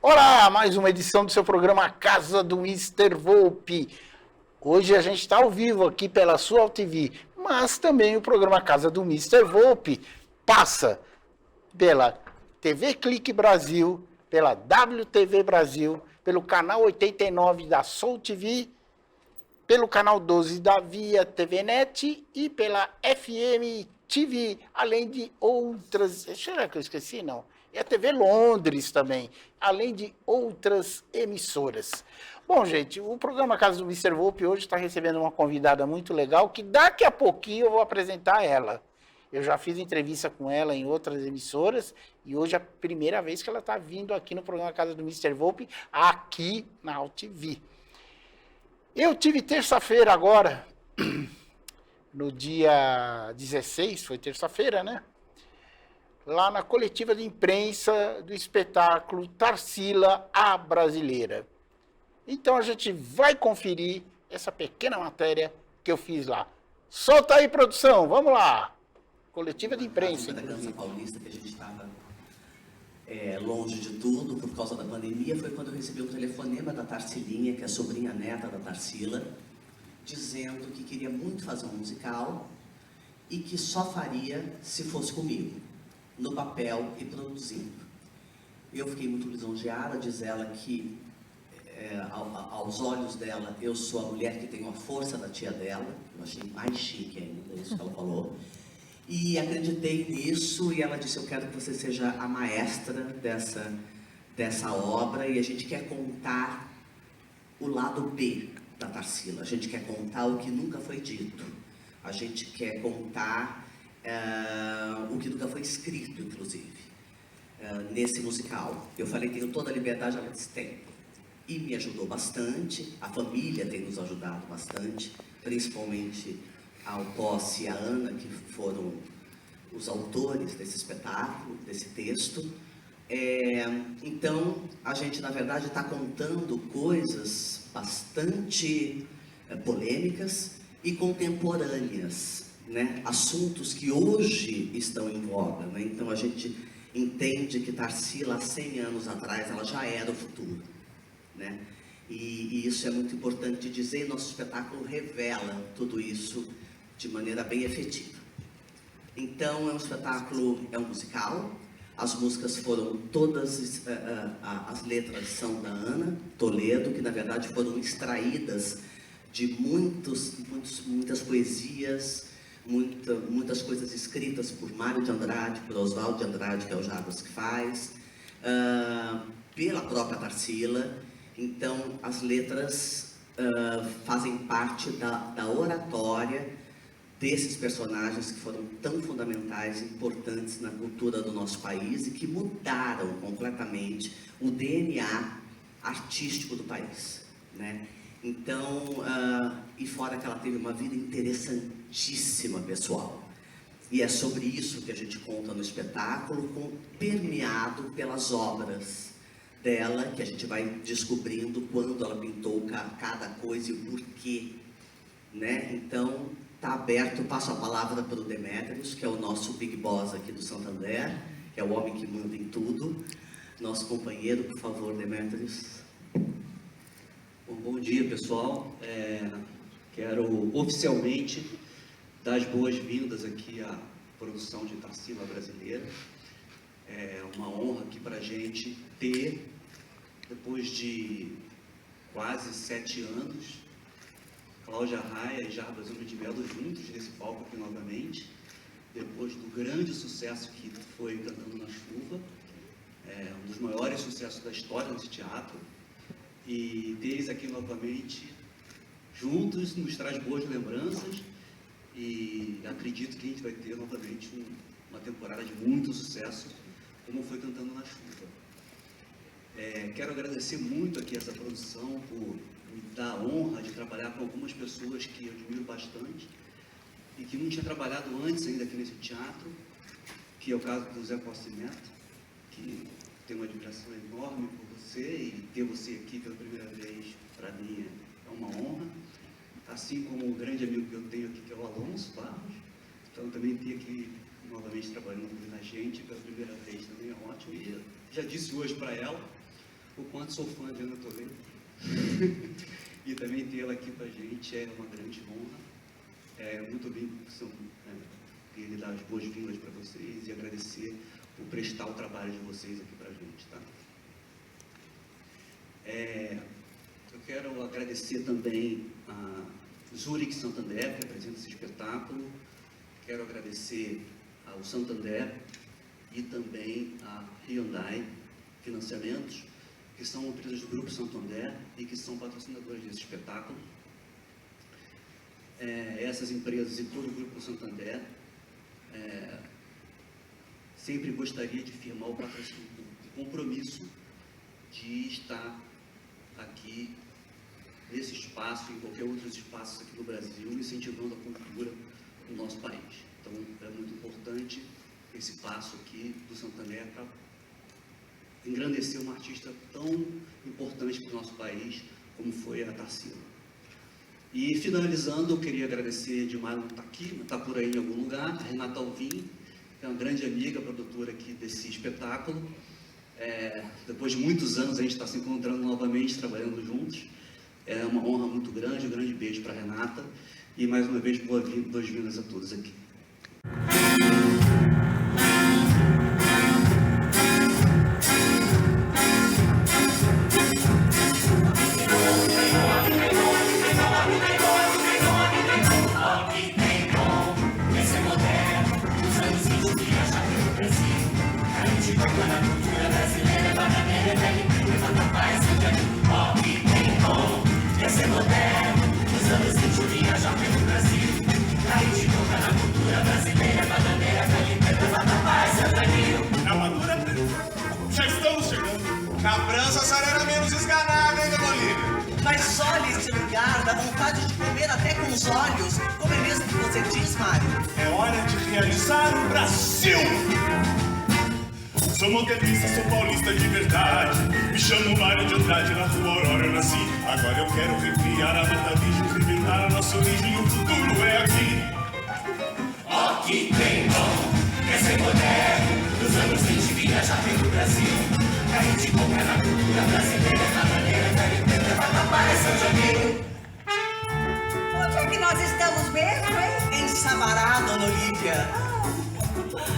Olá, mais uma edição do seu programa Casa do Mr. Volpe. Hoje a gente está ao vivo aqui pela sua TV, mas também o programa Casa do Mr. Volpe passa pela TV Clique Brasil, pela WTV Brasil, pelo canal 89 da Soul TV, pelo canal 12 da Via TV Net e pela FM TV, além de outras... Será que eu esqueci? Não. E a TV Londres também, além de outras emissoras. Bom, gente, o programa Casa do Mr. Volpe hoje está recebendo uma convidada muito legal, que daqui a pouquinho eu vou apresentar ela. Eu já fiz entrevista com ela em outras emissoras e hoje é a primeira vez que ela está vindo aqui no programa Casa do Mr. Volpe, aqui na AltV. Eu tive terça-feira agora, no dia 16, foi terça-feira, né? Lá na coletiva de imprensa do espetáculo Tarsila, a Brasileira. Então a gente vai conferir essa pequena matéria que eu fiz lá. Solta aí, produção, vamos lá. Coletiva de imprensa. Da Dança Paulista, que a gente estava longe de tudo por causa da pandemia, foi quando eu recebi um telefonema da Tarsilinha, que é a sobrinha neta da Tarsila, dizendo que queria muito fazer um musical e que só faria se fosse comigo, no papel e produzindo. Eu fiquei muito lisonjeada, diz ela que, aos olhos dela, eu sou a mulher que tem a força da tia dela. Eu achei mais chique ainda, isso que ela falou. E acreditei nisso, e ela disse: eu quero que você seja a maestra dessa obra, e a gente quer contar o lado B da Tarsila. A gente quer contar o que nunca foi dito. A gente quer contar o que nunca foi escrito, inclusive, nesse musical. Eu falei: tenho toda a liberdade. Ela disse: tem. E me ajudou bastante. A família tem nos ajudado bastante, principalmente a Alpoce e a Ana, que foram os autores desse espetáculo, desse texto. Então, a gente, na verdade, está contando coisas bastante polêmicas e contemporâneas, né? Assuntos que hoje estão em voga, né? Então, a gente entende que Tarsila, há 100 anos atrás, ela já era o futuro, né? E isso é muito importante dizer, e nosso espetáculo revela tudo isso de maneira bem efetiva. Então, é um espetáculo, é um musical. As músicas foram todas, as letras são da Ana Toledo, que na verdade foram extraídas de muitas poesias, muitas coisas escritas por Mário de Andrade, por Oswaldo de Andrade, que é o Jarbas que faz, pela própria Tarsila. Então, as letras fazem parte da oratória desses personagens que foram tão fundamentais e importantes na cultura do nosso país e que mudaram completamente o DNA artístico do país, né? Então, e fora que ela teve uma vida interessantíssima, pessoal. E é sobre isso que a gente conta no espetáculo, permeado pelas obras dela, que a gente vai descobrindo quando ela pintou cada coisa e o porquê, né? Então, está aberto, passo a palavra para o Demétrios, que é o nosso Big Boss aqui do Santander, que é o homem que manda em tudo. Nosso companheiro, por favor, Demétrios. Bom dia, pessoal. Quero oficialmente dar as boas-vindas aqui à produção de Tarsila Brasileira. É uma honra aqui para a gente ter, depois de quase 7 anos, Cláudia Raia e Jarbas de Melo juntos nesse palco aqui novamente, depois do grande sucesso que foi Cantando na Chuva, um dos maiores sucessos da história desse teatro, e ter aqui novamente juntos nos traz boas lembranças, e acredito que a gente vai ter novamente uma temporada de muito sucesso, como foi Cantando na Chuva. Quero agradecer muito aqui essa produção por me dar a honra de trabalhar com algumas pessoas que eu admiro bastante e que não tinha trabalhado antes ainda aqui nesse teatro, que é o caso do Zé Costa Neto, que tenho uma admiração enorme por você, e ter você aqui pela primeira vez, para mim, é uma honra, assim como o grande amigo que eu tenho aqui, que é o Alonso Barros. Então, também ter aqui novamente trabalhando com a gente pela primeira vez também é ótimo, e já disse hoje para ela, o quanto sou fã de Ana Toledo. E também tê-la aqui com a gente é uma grande honra. Muito bem, queria dar as boas-vindas para vocês e agradecer por prestar o trabalho de vocês aqui para a gente, tá? Eu quero agradecer também a Zurich Santander, que apresenta esse espetáculo. Quero agradecer ao Santander e também a Hyundai Financiamentos, que são empresas do Grupo Santander e que são patrocinadoras desse espetáculo. Essas empresas e todo o Grupo Santander sempre gostaria de firmar o compromisso de estar aqui nesse espaço e em qualquer outro espaço aqui no Brasil, incentivando a cultura no nosso país. Então, é muito importante esse passo aqui do Santander para engrandecer uma artista tão importante para o nosso país como foi a Tarsila. E finalizando, eu queria agradecer demais, não está aqui, mas está por aí em algum lugar, a Renata Alvim, que é uma grande amiga, produtora aqui desse espetáculo. Depois de muitos anos a gente está se encontrando novamente, trabalhando juntos. É uma honra muito grande, um grande beijo para a Renata e mais uma vez boas-vindas a todos aqui. Já estamos chegando. Na França a senhora era menos esganada, hein, dona Olívia? Mas olha esse lugar, dá vontade de comer até com os olhos. Como é mesmo que você diz, Mário? É hora de realizar o Brasil! Sou montecrista, sou paulista de verdade. Me chamo Mário de Andrade, na rua Aurora eu nasci. Agora eu quero recriar a Mata Virgem, reinventar a nossa origem, o futuro é aqui. Aqui tem mão, quer ser moderno. Nos anos 20 viajar pelo Brasil. A gente compra na cultura brasileira, bananeira, caripeta, vatapá, São Janeiro. Onde é que nós estamos mesmo, hein? Em Sabará, dona Olívia.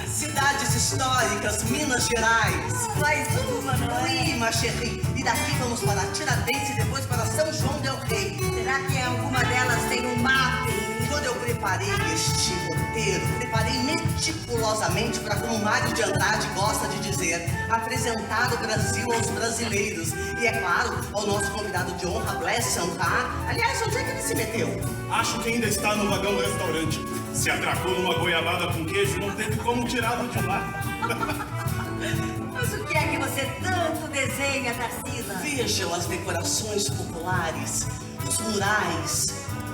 Cidades históricas, Minas Gerais. Mais uma, não é? Oui, ma chérie. E daqui vamos para Tiradentes e depois para São João del Rei. Será que alguma delas tem um mapping? Quando eu preparei este roteiro, preparei meticulosamente para, como Mário de Andrade gosta de dizer, apresentar o Brasil aos brasileiros. E é claro, ao nosso convidado de honra, Blaise Santana. Aliás, onde é que ele se meteu? Acho que ainda está no vagão do restaurante. Se atracou numa goiabada com queijo, não teve como tirá-lo de lá. Mas o que é que você tanto desenha, Tarsila? Vejam as decorações populares, os murais,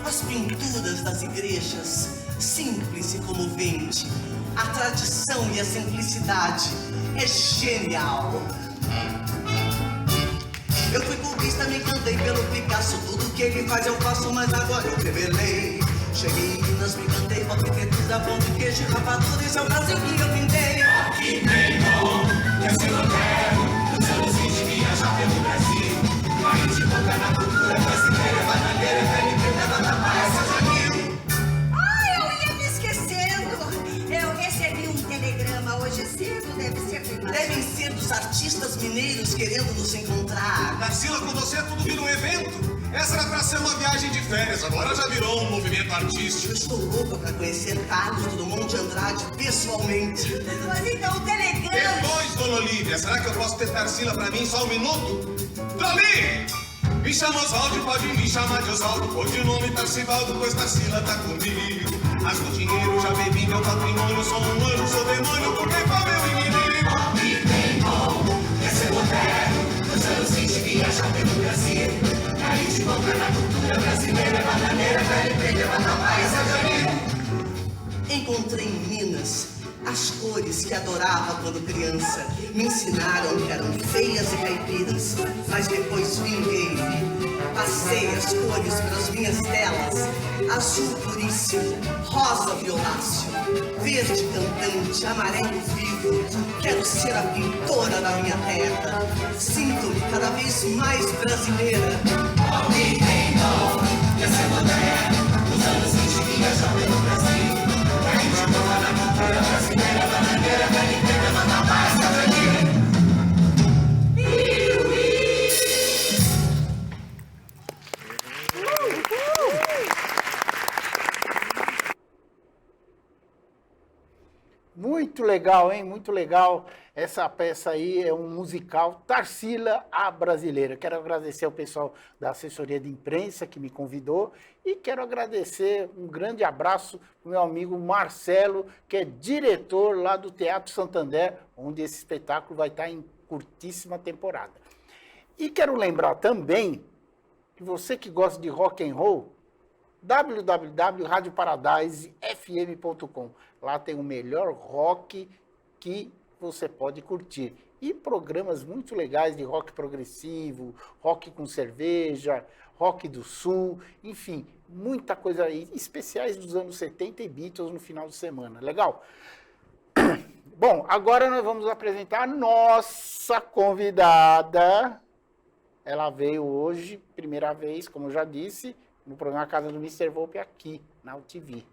as pinturas das igrejas, simples e comovente. A tradição e a simplicidade é genial. Eu fui cubista, me encantei pelo Picasso. Tudo que ele faz eu faço, mas agora eu revelei. Cheguei em Minas, me encantei com a arquitetura, pão de queijo e rapadura. Esse é o Brasil que eu pintei. Aqui tem bom, quer ser moderno. Nos anos 20 viajar pelo Brasil. A gente foca na cultura brasileira, bananeira, caripeta, vatapá, São Janeiro. Eu ia me esquecendo. Eu recebi um telegrama hoje cedo, deve ser do Devem ser dos artistas mineiros querendo nos encontrar. Tarsila, com você tudo vira um evento. Essa era pra ser uma viagem de férias, agora já virou um movimento artístico. Eu estou louca pra conhecer Carlos Drummond de Andrade pessoalmente. Mas então o telegrama... Depois, dona Olívia, será que eu posso ter Tarsila pra mim só um minuto? Dali! Me chama Osvaldo, pode me chamar de Osvaldo. Pode o nome Tarcivaldo, pois Tarsila tá comigo. Rasgo dinheiro, já bebi meu patrimônio. Sou um anjo, sou demônio, porque foi meu inimigo. Aqui tem bom, quer ser moderno. Nos anos 20 viajar pelo Brasil. A gente compra na cultura brasileira, bananeira, caripeta, vatapá, São Janeiro. Encontrei em Minas As cores que adorava quando criança me ensinaram que eram feias e caipiras, mas depois vinguei. Passei as cores pelas minhas telas: azul puríssimo, rosa violáceo, verde cantante, amarelo vivo. Quero ser a pintora da minha terra. Sinto-me cada vez mais brasileira. Muito legal, hein? Muito legal. Essa peça aí é um musical Tarsila, a Brasileira. Quero agradecer ao pessoal da assessoria de imprensa que me convidou e quero agradecer, um grande abraço para o meu amigo Marcelo, que é diretor lá do Teatro Santander, onde esse espetáculo vai estar em curtíssima temporada. E quero lembrar também que você que gosta de rock and roll, www.radioparadisefm.com. Lá tem o melhor rock que você pode curtir. E programas muito legais de rock progressivo, rock com cerveja, rock do sul, enfim, muita coisa aí, especiais dos anos 70 e Beatles no final de semana. Legal? Bom, agora nós vamos apresentar a nossa convidada. Ela veio hoje, primeira vez, como eu já disse, no programa Casa do Mr. Volpe aqui na UTV.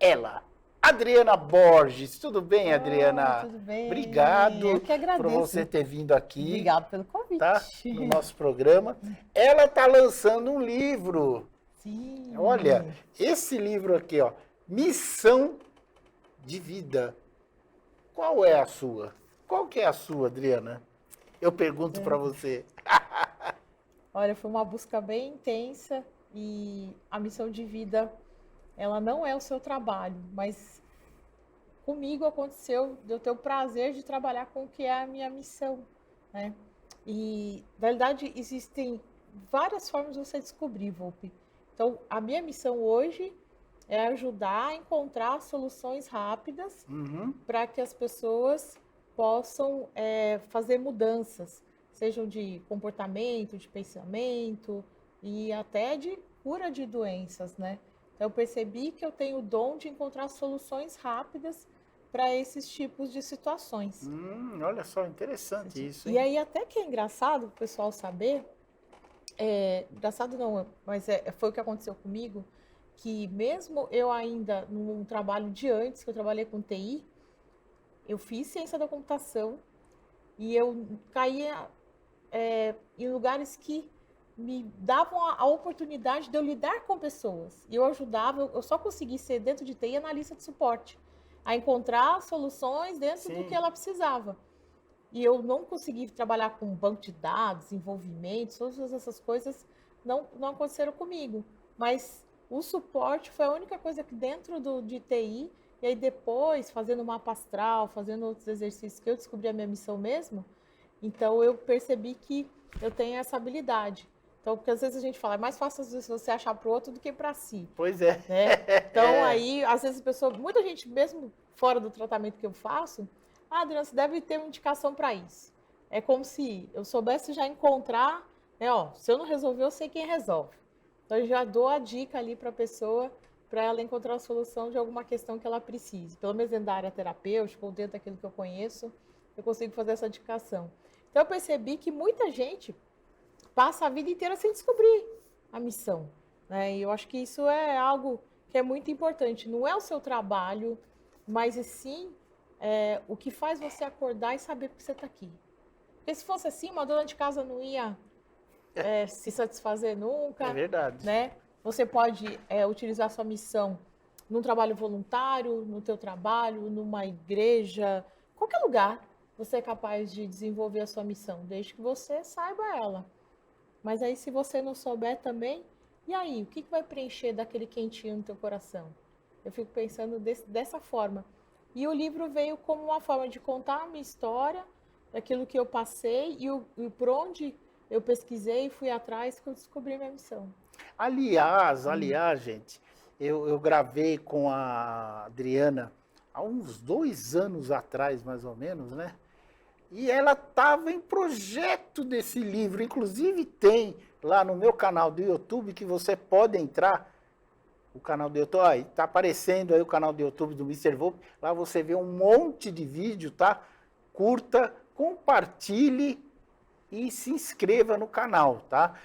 Ela, Adriana Borges. Tudo bem, Adriana? Tudo bem. Obrigado Eu que agradeço. por você ter vindo aqui. Obrigado pelo convite. Tá? No nosso programa. Ela está lançando um livro. Sim. Olha, esse livro aqui, ó, Missão de Vida. Qual é a sua? Qual que é a sua, Adriana? Eu pergunto para você. Olha, foi uma busca bem intensa e a missão de vida, ela não é o seu trabalho, mas comigo aconteceu de eu ter o prazer de trabalhar com o que é a minha missão, né? E, na verdade, existem várias formas de você descobrir, Volpe. Então, a minha missão hoje é ajudar a encontrar soluções rápidas para que as pessoas possam fazer mudanças, sejam de comportamento, de pensamento e até de cura de doenças, né? Então, eu percebi que eu tenho o dom de encontrar soluções rápidas para esses tipos de situações. Olha só, interessante isso, hein? E aí, até que é engraçado o pessoal saber, engraçado não, mas foi o que aconteceu comigo, que mesmo eu ainda num trabalho de antes, que eu trabalhei com TI, eu fiz ciência da computação e eu caía em lugares que me davam a oportunidade de eu lidar com pessoas. E eu ajudava, eu só consegui ser dentro de TI analista de suporte, a encontrar soluções dentro do que ela precisava. E eu não consegui trabalhar com banco de dados, envolvimento, todas essas coisas não aconteceram comigo. Mas o suporte foi a única coisa que dentro de TI, e aí depois, fazendo mapa astral, fazendo outros exercícios que eu descobri a minha missão mesmo, então eu percebi que eu tenho essa habilidade. Então, porque às vezes a gente fala, é mais fácil às vezes você achar para o outro do que para si. Pois é. Né? Então, aí, às vezes a pessoa, muita gente, mesmo fora do tratamento que eu faço, Adriana, você deve ter uma indicação para isso. É como se eu soubesse já encontrar, né? Ó, se eu não resolver, eu sei quem resolve. Então, eu já dou a dica ali para a pessoa, para ela encontrar a solução de alguma questão que ela precise. Pelo menos dentro da área terapêutica ou dentro daquilo que eu conheço, eu consigo fazer essa indicação. Então, eu percebi que muita gente passa a vida inteira sem descobrir a missão, né? E eu acho que isso é algo que é muito importante. Não é o seu trabalho, mas sim o que faz você acordar e saber que você está aqui. Porque se fosse assim, uma dona de casa não ia se satisfazer nunca. É verdade. Né? Você pode utilizar sua missão num trabalho voluntário, no teu trabalho, numa igreja, qualquer lugar você é capaz de desenvolver a sua missão, desde que você saiba ela. Mas aí, se você não souber também, e aí, o que vai preencher daquele quentinho no teu coração? Eu fico pensando dessa forma. E o livro veio como uma forma de contar a minha história, daquilo que eu passei e por onde eu pesquisei e fui atrás que eu descobri minha missão. Aliás, gente, eu gravei com a Adriana há uns 2 anos atrás, mais ou menos, né? E ela estava em projeto desse livro. Inclusive tem lá no meu canal do YouTube que você pode entrar. O canal do YouTube, ó, tá aparecendo aí o canal do YouTube do Mr. Volpe. Lá você vê um monte de vídeo, tá? Curta, compartilhe e se inscreva no canal, tá?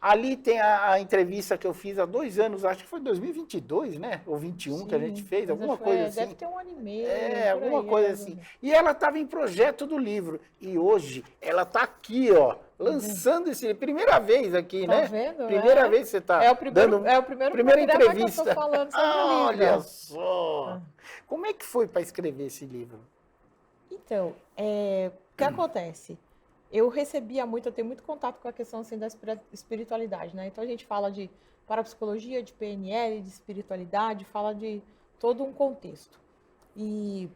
Ali tem a entrevista que eu fiz há 2 anos, acho que foi 2022, né? Ou 21 que a gente fez, alguma coisa assim. Deve ter 1 ano e meio. Alguma coisa assim. E ela estava em projeto do livro. E hoje ela está aqui, ó, lançando esse primeira vez aqui, Tá né? vendo? Primeira vez que você está primeiro primeira programa entrevista. que eu tô falando sobre o Olha livro. só. Como é que foi para escrever esse livro? Então, o que acontece? Eu tenho muito contato com a questão assim, da espiritualidade, né? Então a gente fala de parapsicologia, de PNL, de espiritualidade, fala de todo um contexto. E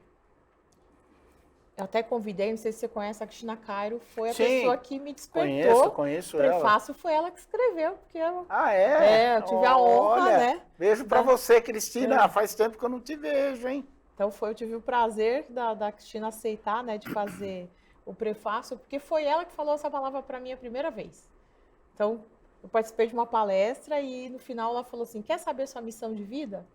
eu até convidei, não sei se você conhece, a Cristina Cairo, foi a pessoa que me despertou. Conheço O ela. prefácio foi ela que escreveu, porque eu, Ah, é? eu tive a honra, Olha, né? Beijo para Da- você, Cristina. Faz tempo que eu não te vejo, hein? Então eu tive o prazer da Cristina aceitar, né, de fazer o prefácio, porque foi ela que falou essa palavra para mim a primeira vez. Então, eu participei de uma palestra e no final ela falou assim: quer saber sua missão de vida?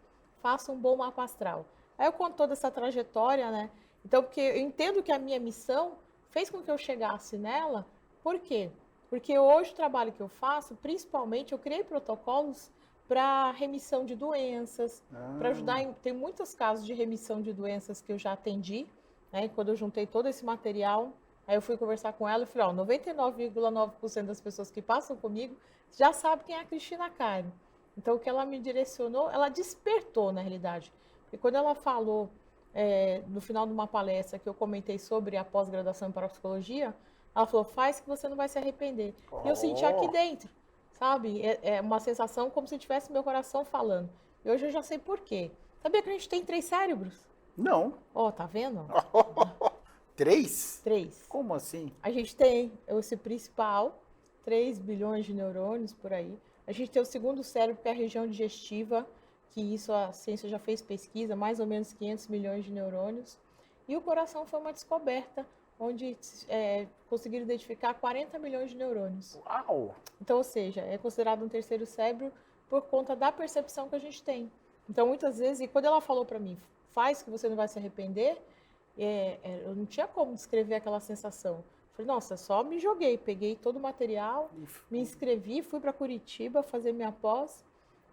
Faça um bom mapa astral. Aí eu conto toda essa trajetória, né? Então, porque eu entendo que a minha missão fez com que eu chegasse nela. Por quê? Porque hoje o trabalho que eu faço, principalmente, eu criei protocolos para remissão de doenças, para ajudar tem muitos casos de remissão de doenças que eu já atendi, né? Quando eu juntei todo esse material, aí eu fui conversar com ela e falei, ó, 99,9% das pessoas que passam comigo já sabem quem é a Cristina Cairo. Então, o que ela me direcionou, ela despertou, na realidade. Porque quando ela falou, no final de uma palestra que eu comentei sobre a pós-graduação em parapsicologia, ela falou, faz que você não vai se arrepender. E eu senti aqui dentro, sabe? É uma sensação como se tivesse meu coração falando. E hoje eu já sei por quê. Sabia que a gente tem 3 cérebros? Não. Ó, tá vendo? 3? 3. Como assim? A gente tem esse principal, 3 bilhões de neurônios por aí. A gente tem o segundo cérebro, que é a região digestiva, que isso a ciência já fez pesquisa, mais ou menos 500 milhões de neurônios. E o coração foi uma descoberta, onde conseguiram identificar 40 milhões de neurônios. Uau! Então, ou seja, é considerado um terceiro cérebro por conta da percepção que a gente tem. Então, muitas vezes, e quando ela falou para mim, faz que você não vai se arrepender, eu não tinha como descrever aquela sensação. Falei, nossa, só me joguei, peguei todo o material, me inscrevi, fui para Curitiba fazer minha pós,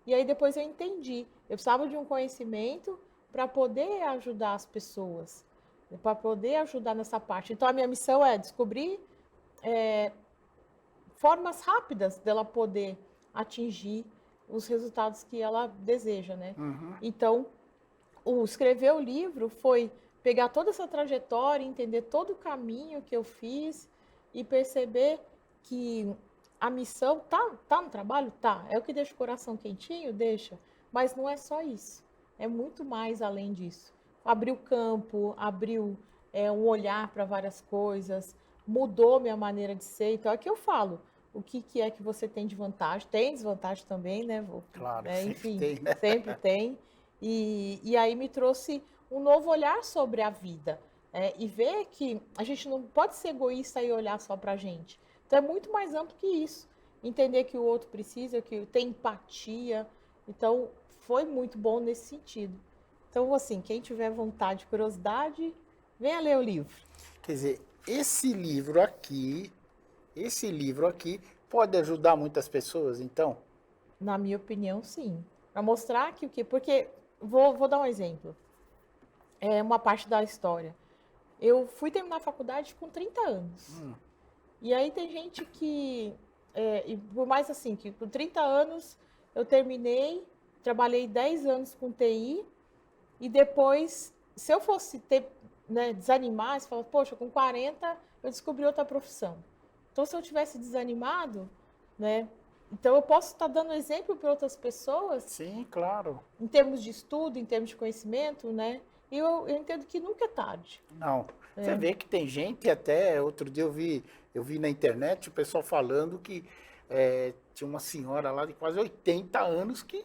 e aí depois eu entendi. Eu precisava de um conhecimento para poder ajudar as pessoas, para poder ajudar nessa parte. Então, a minha missão é descobrir formas rápidas dela poder atingir os resultados que ela deseja, né? Uhum. Então, escrever o livro foi pegar toda essa trajetória, entender todo o caminho que eu fiz e perceber que a missão tá no trabalho? Tá. É o que deixa o coração quentinho? Deixa. Mas não é só isso. É muito mais além disso. Abriu campo, abriu um olhar para várias coisas, mudou minha maneira de ser. Então, é que eu falo. O que é que você tem de vantagem? Tem desvantagem também, né? Claro, enfim, sempre tem, né? sempre tem. E aí me trouxe um novo olhar sobre a vida. E ver que a gente não pode ser egoísta e olhar só pra gente. Então é muito mais amplo que isso. Entender que o outro precisa, que tem empatia. Então foi muito bom nesse sentido. Então, assim, quem tiver vontade, curiosidade, venha ler o livro. Quer dizer, esse livro aqui pode ajudar muitas pessoas, então? Na minha opinião, sim. Para mostrar que o quê? Porque, vou dar um exemplo. Uma parte da história. Eu fui terminar a faculdade com 30 anos. E aí tem gente que, e por mais assim, que com 30 anos eu terminei, trabalhei 10 anos com TI, e depois, se eu fosse desanimar, você fala, poxa, com 40 eu descobri outra profissão. Então, se eu tivesse desanimado, né? Então, eu posso estar dando exemplo para outras pessoas. Sim, claro. Em termos de estudo, em termos de conhecimento, né? E eu entendo que nunca é tarde. Não. Você vê que tem gente, até outro dia eu vi na internet o pessoal falando que tinha uma senhora lá de quase 80 anos que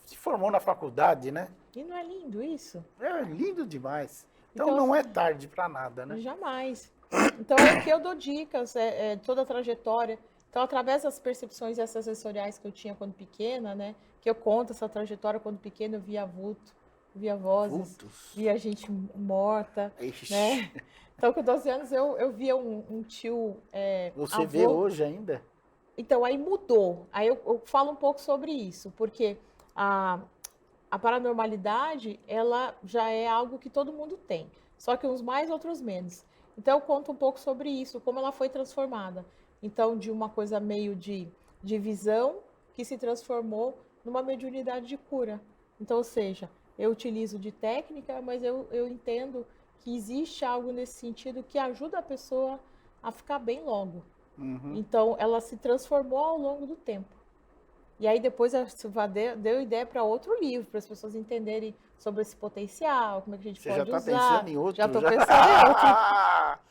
se formou na faculdade, né? E não é lindo isso? É lindo demais. Então, Então, não é assim, tarde para nada, né? Jamais. Então, é que eu dou dicas, toda a trajetória. Então, através das percepções extrasensoriais que eu tinha quando pequena, né? Que eu conto essa trajetória quando pequena, eu via vulto, via vozes, Vultos. via gente morta, Ixi. né? Então, com 12 anos, eu via um tio Você avô. vê hoje ainda? Então, aí mudou. Aí eu falo um pouco sobre isso, porque a paranormalidade, ela já é algo que todo mundo tem, só que uns mais, outros menos. Então, eu conto um pouco sobre isso, como ela foi transformada. Então, de uma coisa meio de visão, que se transformou numa mediunidade de cura. Então, ou seja, eu utilizo de técnica, mas eu entendo que existe algo nesse sentido que ajuda a pessoa a ficar bem logo. Uhum. Então, ela se transformou ao longo do tempo. E aí, depois, a Silva deu ideia para outro livro, para as pessoas entenderem sobre esse potencial, como é que a gente Você já pode está usar. pensando em outro? Já estou pensando em outro.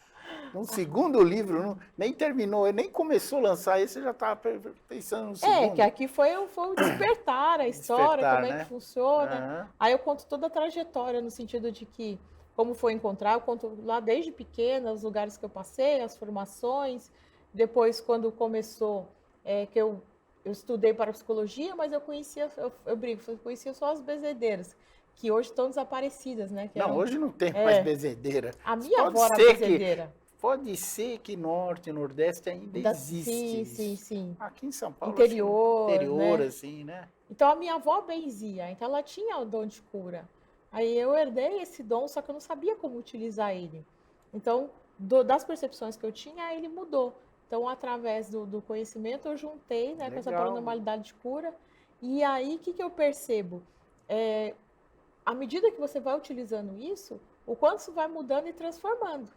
Um segundo livro, nem terminou, nem começou a lançar esse, você já está pensando no segundo. Que aqui foi o despertar, a história, Despertar, como é né? que funciona. Aham. Aí eu conto toda a trajetória, no sentido de que, como foi encontrar, eu conto lá desde pequena, os lugares que eu passei, as formações. Depois, quando começou, que eu estudei para psicologia, mas eu conhecia, eu brinco, eu conhecia só as bezedeiras, que hoje estão desaparecidas, né? Que Não, eram- hoje não tem mais bezedeira. A minha Pode avó era ser que- bezedeira. Pode ser que norte e nordeste ainda existe Sim, isso. sim, sim. Aqui em São Paulo, Interior, acho que interior, né? assim, né? Então a minha avó benzia, então ela tinha o dom de cura. Aí eu herdei esse dom, só que eu não sabia como utilizar ele. Então, das percepções que eu tinha, ele mudou. Então, através do conhecimento, eu juntei, né, com essa Legal. paranormalidade de cura. E aí, o que eu percebo? À medida que você vai utilizando isso, o quanto isso vai mudando e transformando.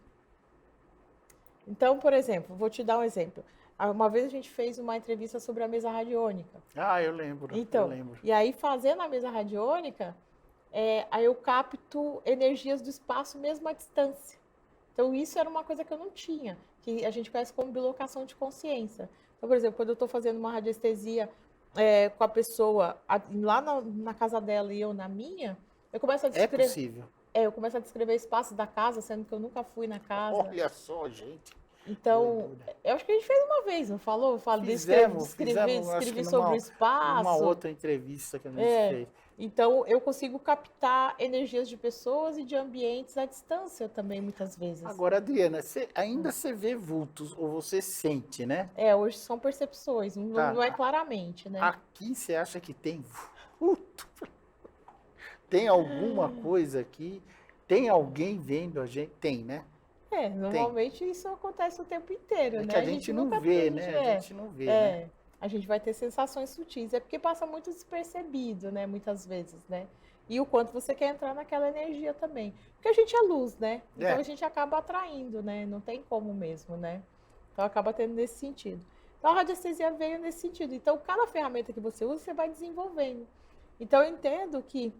Então, por exemplo, vou te dar um exemplo. Uma vez a gente fez uma entrevista sobre a mesa radiônica. Ah, eu lembro, eu Então, lembro. e aí fazendo a mesa radiônica, aí eu capto energias do espaço mesmo à distância. Então, isso era uma coisa que eu não tinha, que a gente conhece como bilocação de consciência. Então, por exemplo, quando eu estou fazendo uma radiestesia com a pessoa lá na casa dela e eu na minha, eu começo a É descrever. possível. Eu começo a descrever espaços da casa, sendo que eu nunca fui na casa. Olha só, gente. Então, Doidura. eu acho que a gente fez uma vez, não falou? Eu falo, Fizemos, acho descrevi que sobre o espaço. numa outra entrevista que a gente fez. Então, eu consigo captar energias de pessoas e de ambientes à distância também, muitas vezes. Agora, Adriana, ainda você vê vultos, ou você sente, né? Hoje são percepções, não, Tá. não é claramente, né? Aqui você acha que tem vulto? Tem alguma coisa aqui? Tem alguém vendo a gente? Tem, né? Normalmente isso acontece o tempo inteiro, É né? que a gente não nunca vê, tem, né? A gente não vê, né? A gente vai ter sensações sutis. É porque passa muito despercebido, né? Muitas vezes, né? E o quanto você quer entrar naquela energia também. Porque a gente é luz, né? Então a gente acaba atraindo, né? Não tem como mesmo, né? Então acaba tendo nesse sentido. Então a radiestesia veio nesse sentido. Então cada ferramenta que você usa, você vai desenvolvendo. Então eu entendo que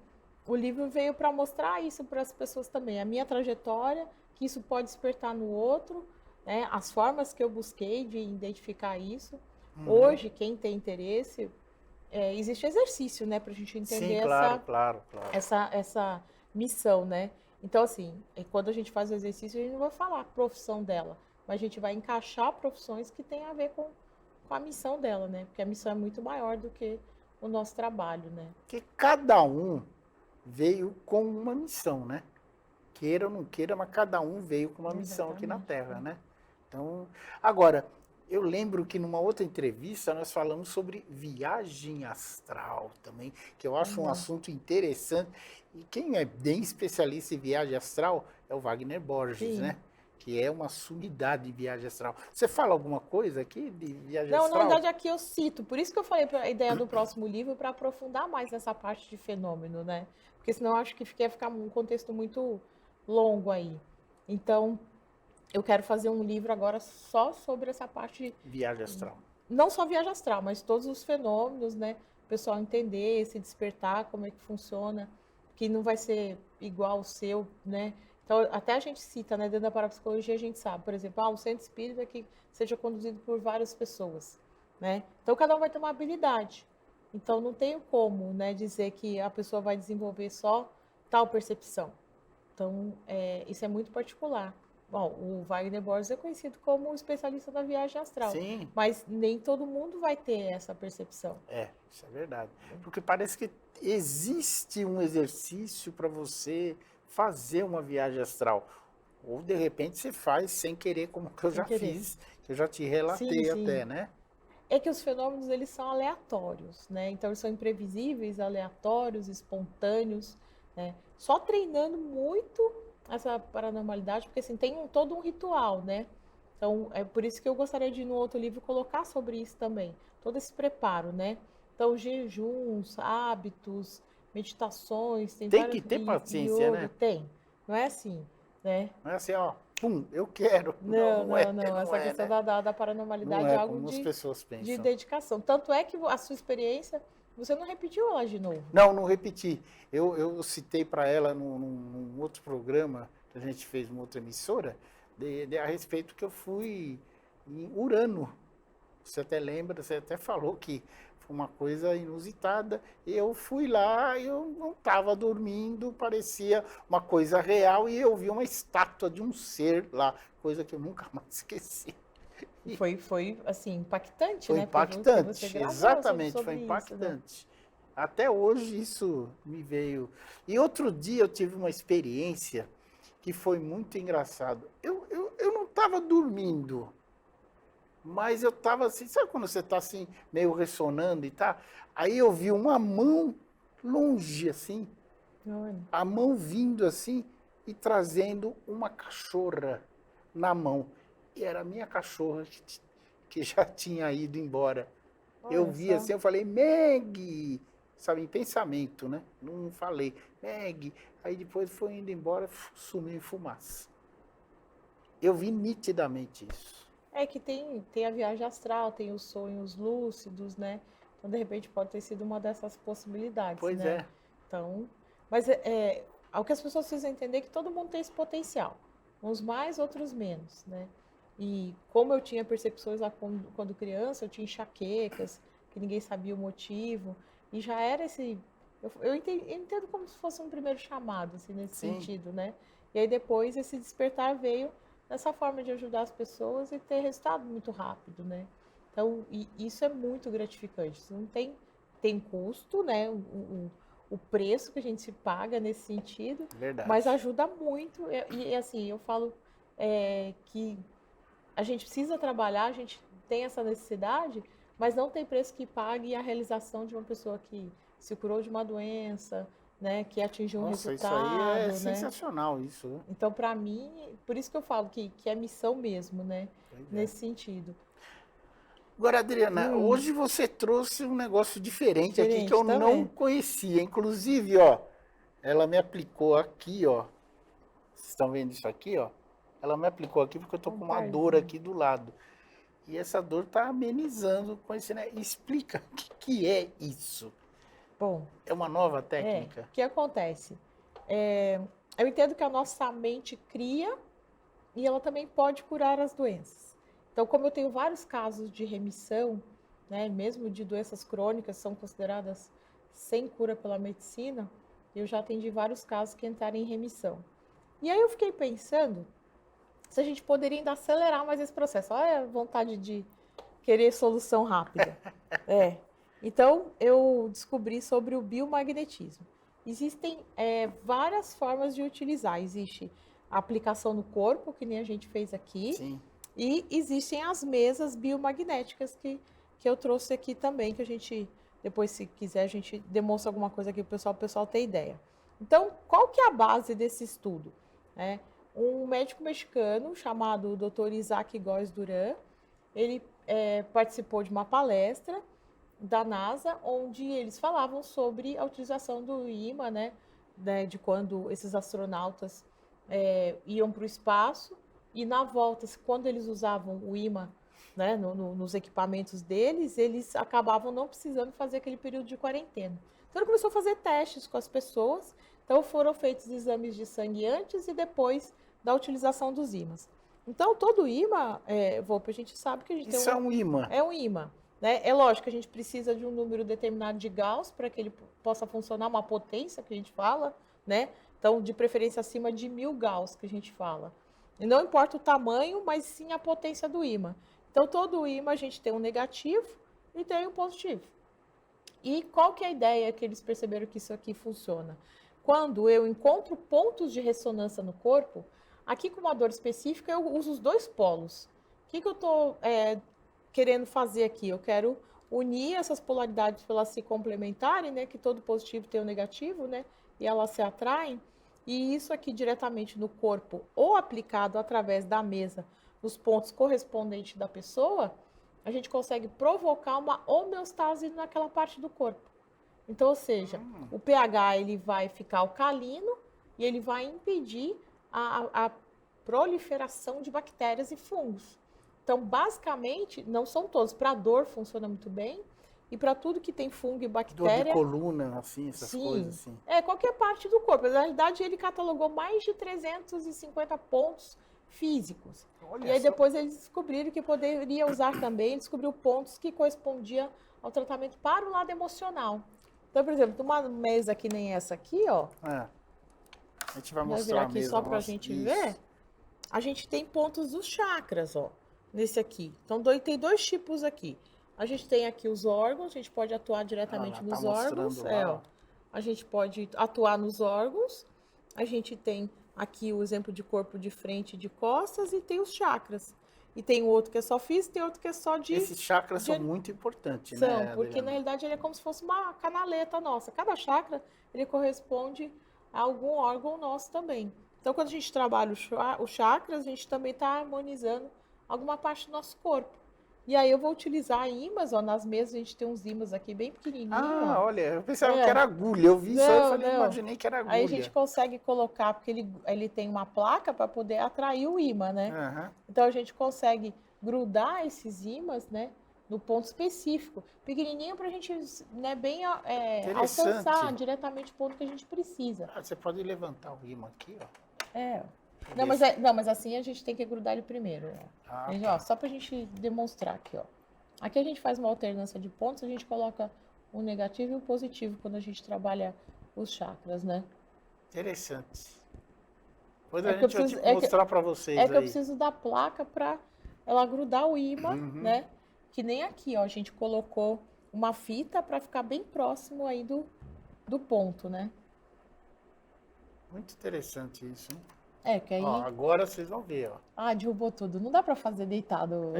o livro veio para mostrar isso para as pessoas também. A minha trajetória, que isso pode despertar no outro, né? As formas que eu busquei de identificar isso. Hoje, quem tem interesse, existe exercício, né, para a gente entender Sim, claro. essa missão, né? Então, assim, quando a gente faz o exercício, a gente não vai falar a profissão dela, mas a gente vai encaixar profissões que têm a ver com a missão dela, né? Porque a missão é muito maior do que o nosso trabalho, né? Porque cada um veio com uma missão, né? Queira ou não queira, mas cada um veio com uma missão aqui na Exatamente. Terra, né? Então, agora, eu lembro que numa outra entrevista nós falamos sobre viagem astral também, que eu acho um assunto interessante. E quem é bem especialista em viagem astral é o Wagner Borges, Sim. né? Que é uma sumidade de viagem astral. Você fala alguma coisa aqui de viagem Não, na astral? verdade aqui eu cito, por isso que eu falei a ideia do próximo livro, para aprofundar mais nessa parte de fenômeno, né? Porque senão eu acho que ia ficar um contexto muito longo aí. Então, eu quero fazer um livro agora só sobre essa parte, Viagem astral. não só viagem astral, mas todos os fenômenos, né? O pessoal entender, se despertar, como é que funciona, que não vai ser igual ao seu, né? Então, até a gente cita, né? Dentro da parapsicologia a gente sabe, por exemplo, um centro espírita que seja conduzido por várias pessoas, né? Então, cada um vai ter uma habilidade. Então, não tenho como, né, dizer que a pessoa vai desenvolver só tal percepção. Então, isso é muito particular. Bom, o Wagner Borges é conhecido como especialista da viagem astral, Sim, mas nem todo mundo vai ter essa percepção. isso é verdade. Porque parece que existe um exercício para você fazer uma viagem astral. Ou, de repente, você faz sem querer, como que eu Sem já querer. fiz, que eu já te relatei Sim, sim. até, né? É que os fenômenos, eles são aleatórios, né? Então, eles são imprevisíveis, aleatórios, espontâneos, né? Só treinando muito essa paranormalidade, porque, assim, tem todo um ritual, né? Então, é por isso que eu gostaria de, no outro livro, colocar sobre isso também. Todo esse preparo, né? Então, jejuns, hábitos, meditações, tem Tem várias... que ter e paciência, yoga, né? tem. Não é assim, né? Não é assim, ó, pum, eu quero. Não, Não é, não. não Essa é, questão né? da Não paranormalidade é é algo como as pessoas de pensam. dedicação. Tanto é que a sua experiência, você não repetiu ela de novo. Não repeti. Eu citei para ela num outro programa que a gente fez numa outra emissora, a respeito que eu fui em Urano. Você até lembra, você até falou que foi uma coisa inusitada. Eu fui lá, eu não estava dormindo, parecia uma coisa real, e eu vi uma estátua de um ser lá, coisa que eu nunca mais esqueci. E foi assim, impactante, Foi né? Porque impactante, você gravou exatamente, sobre foi isso, né? impactante. Até hoje isso me veio. E outro dia eu tive uma experiência que foi muito engraçado. Eu não estava dormindo, mas eu estava assim, sabe quando você está assim, meio ressonando e tá? Aí eu vi uma mão longe assim, Olha, a mão vindo assim e trazendo uma cachorra na mão. E era a minha cachorra que já tinha ido embora. Eu olha vi só. assim, eu falei, Meg, sabe, em pensamento, né? Não falei, Meg. Aí depois foi indo embora, sumiu em fumaça. Eu vi nitidamente isso. É que tem a viagem astral, tem os sonhos lúcidos, né? Então, de repente, pode ter sido uma dessas possibilidades, Pois né? é. Então, mas o que as pessoas precisam entender é que todo mundo tem esse potencial. Uns mais, outros menos, né? E como eu tinha percepções lá quando criança, eu tinha enxaquecas, que ninguém sabia o motivo, e já era esse... Eu entendo como se fosse um primeiro chamado, assim, nesse Sim. sentido, né? E aí depois esse despertar veio nessa forma de ajudar as pessoas e ter resultado muito rápido, né? Então, isso é muito gratificante. Isso não tem custo, né? O preço que a gente se paga nesse sentido, Verdade. mas ajuda muito. E assim, eu falo que a gente precisa trabalhar, a gente tem essa necessidade, mas não tem preço que pague a realização de uma pessoa que se curou de uma doença, né? Que atingiu um Nossa, isso resultado, aí é né? sensacional, isso. Né? Então, para mim, por isso que eu falo que é missão mesmo, né? Pois é. Nesse sentido. Agora, Adriana, hoje você trouxe um negócio diferente aqui que Diferente eu não também. conhecia. Inclusive, ó, ela me aplicou aqui, ó. Vocês estão vendo isso aqui, ó? Ela me aplicou aqui porque eu tô com uma dor aqui do lado. E essa dor tá amenizando com esse, né? Explica o que é isso. Bom, É uma nova técnica? o que acontece? Eu entendo que a nossa mente cria e ela também pode curar as doenças. Então, como eu tenho vários casos de remissão, né, mesmo de doenças crônicas, são consideradas sem cura pela medicina, eu já atendi vários casos que entraram em remissão. E aí eu fiquei pensando se a gente poderia ainda acelerar mais esse processo. Olha a vontade de querer solução rápida. Então, eu descobri sobre o biomagnetismo. Existem várias formas de utilizar. Existe a aplicação no corpo, que nem a gente fez aqui. Sim. E existem as mesas biomagnéticas que eu trouxe aqui também, que a gente, depois, se quiser, a gente demonstra alguma coisa aqui para o pessoal ter ideia. Então, qual que é a base desse estudo? Um médico mexicano chamado Dr. Isaac Góes Duran, ele participou de uma palestra da NASA, onde eles falavam sobre a utilização do ímã, né, de quando esses astronautas iam para o espaço, e na volta, quando eles usavam o ímã, né, nos equipamentos deles, eles acabavam não precisando fazer aquele período de quarentena. Então ele começou a fazer testes com as pessoas, então foram feitos exames de sangue antes e depois da utilização dos ímãs. Então todo ímã, Volpe, a gente sabe que a gente Isso é um ímã. é um ímã. né? É lógico que a gente precisa de um número determinado de Gauss para que ele possa funcionar, uma potência que a gente fala, né? Então, de preferência acima de 1000 Gauss que a gente fala. E não importa o tamanho, mas sim a potência do ímã. Então, todo ímã a gente tem um negativo e tem um positivo. E qual que é a ideia que eles perceberam que isso aqui funciona? Quando eu encontro pontos de ressonância no corpo, aqui com uma dor específica eu uso os dois polos. O que eu estou querendo fazer aqui? Eu quero unir essas polaridades para elas se complementarem, né? Que todo positivo tem o negativo, né? E elas se atraem. E isso aqui diretamente no corpo, ou aplicado através da mesa, nos pontos correspondentes da pessoa, a gente consegue provocar uma homeostase naquela parte do corpo. Então, ou seja, o pH ele vai ficar alcalino e ele vai impedir a proliferação de bactérias e fungos. Então, basicamente, não são todos. Para dor funciona muito bem e para tudo que tem fungo e Dor bactéria... de coluna, assim, essas sim, coisas assim. qualquer parte do corpo. Na realidade, ele catalogou mais de 350 pontos físicos. Olha E aí só. depois eles descobriram que poderia usar também, descobriu pontos que correspondiam ao tratamento para o lado emocional. Então, por exemplo, numa mesa que nem essa aqui, ó, É. A gente vai vou mostrar virar a aqui mesa. só para a nossa, gente isso. ver, a gente tem pontos dos chakras, ó, nesse aqui. Então, tem dois tipos aqui. A gente tem aqui os órgãos, a gente pode atuar diretamente Ela nos tá mostrando órgãos. lá, ó. Ó. A gente pode atuar nos órgãos. A gente tem aqui o exemplo de corpo de frente e de costas e tem os chakras. E tem o outro que é só físico, tem outro que é só de... Esses chakras são de- muito importantes, São, né, porque na Adriana? realidade ele é como se fosse uma canaleta nossa. Cada chakra, ele corresponde a algum órgão nosso também. Então, quando a gente trabalha os chakras, a gente também está harmonizando alguma parte do nosso corpo. E aí eu vou utilizar ímãs, ó, nas mesas a gente tem uns ímãs aqui bem pequenininhos, Ah, ó. olha, eu pensava É. que era agulha. Eu vi isso aí e Não, falei, não. imaginei que era agulha. Aí a gente consegue colocar, porque ele tem uma placa para poder atrair o ímã, né? Aham. Então a gente consegue grudar esses ímãs, né, no ponto específico, pequenininho para a gente, né, bem Interessante. alcançar diretamente o ponto que a gente precisa. Ah, você pode levantar o ímã aqui, ó. É. Deixa Não, eu mas, ver não, mas assim a gente tem que grudar ele primeiro. Ó. Ah, A gente, tá. ó, só para a gente demonstrar aqui, ó. Aqui a gente faz uma alternância de pontos, a gente coloca o negativo e o positivo quando a gente trabalha os chakras, né? Interessante. Depois É a que eu gente vai preciso- te mostrar para vocês É que eu aí. preciso da placa para ela grudar o ímã, Uhum. né? Que nem aqui, ó, a gente colocou uma fita para ficar bem próximo aí do ponto, né? Muito interessante isso, hein? É, que aí... Ó, agora vocês vão ver, ó. Ah, derrubou tudo. Não dá para fazer deitado.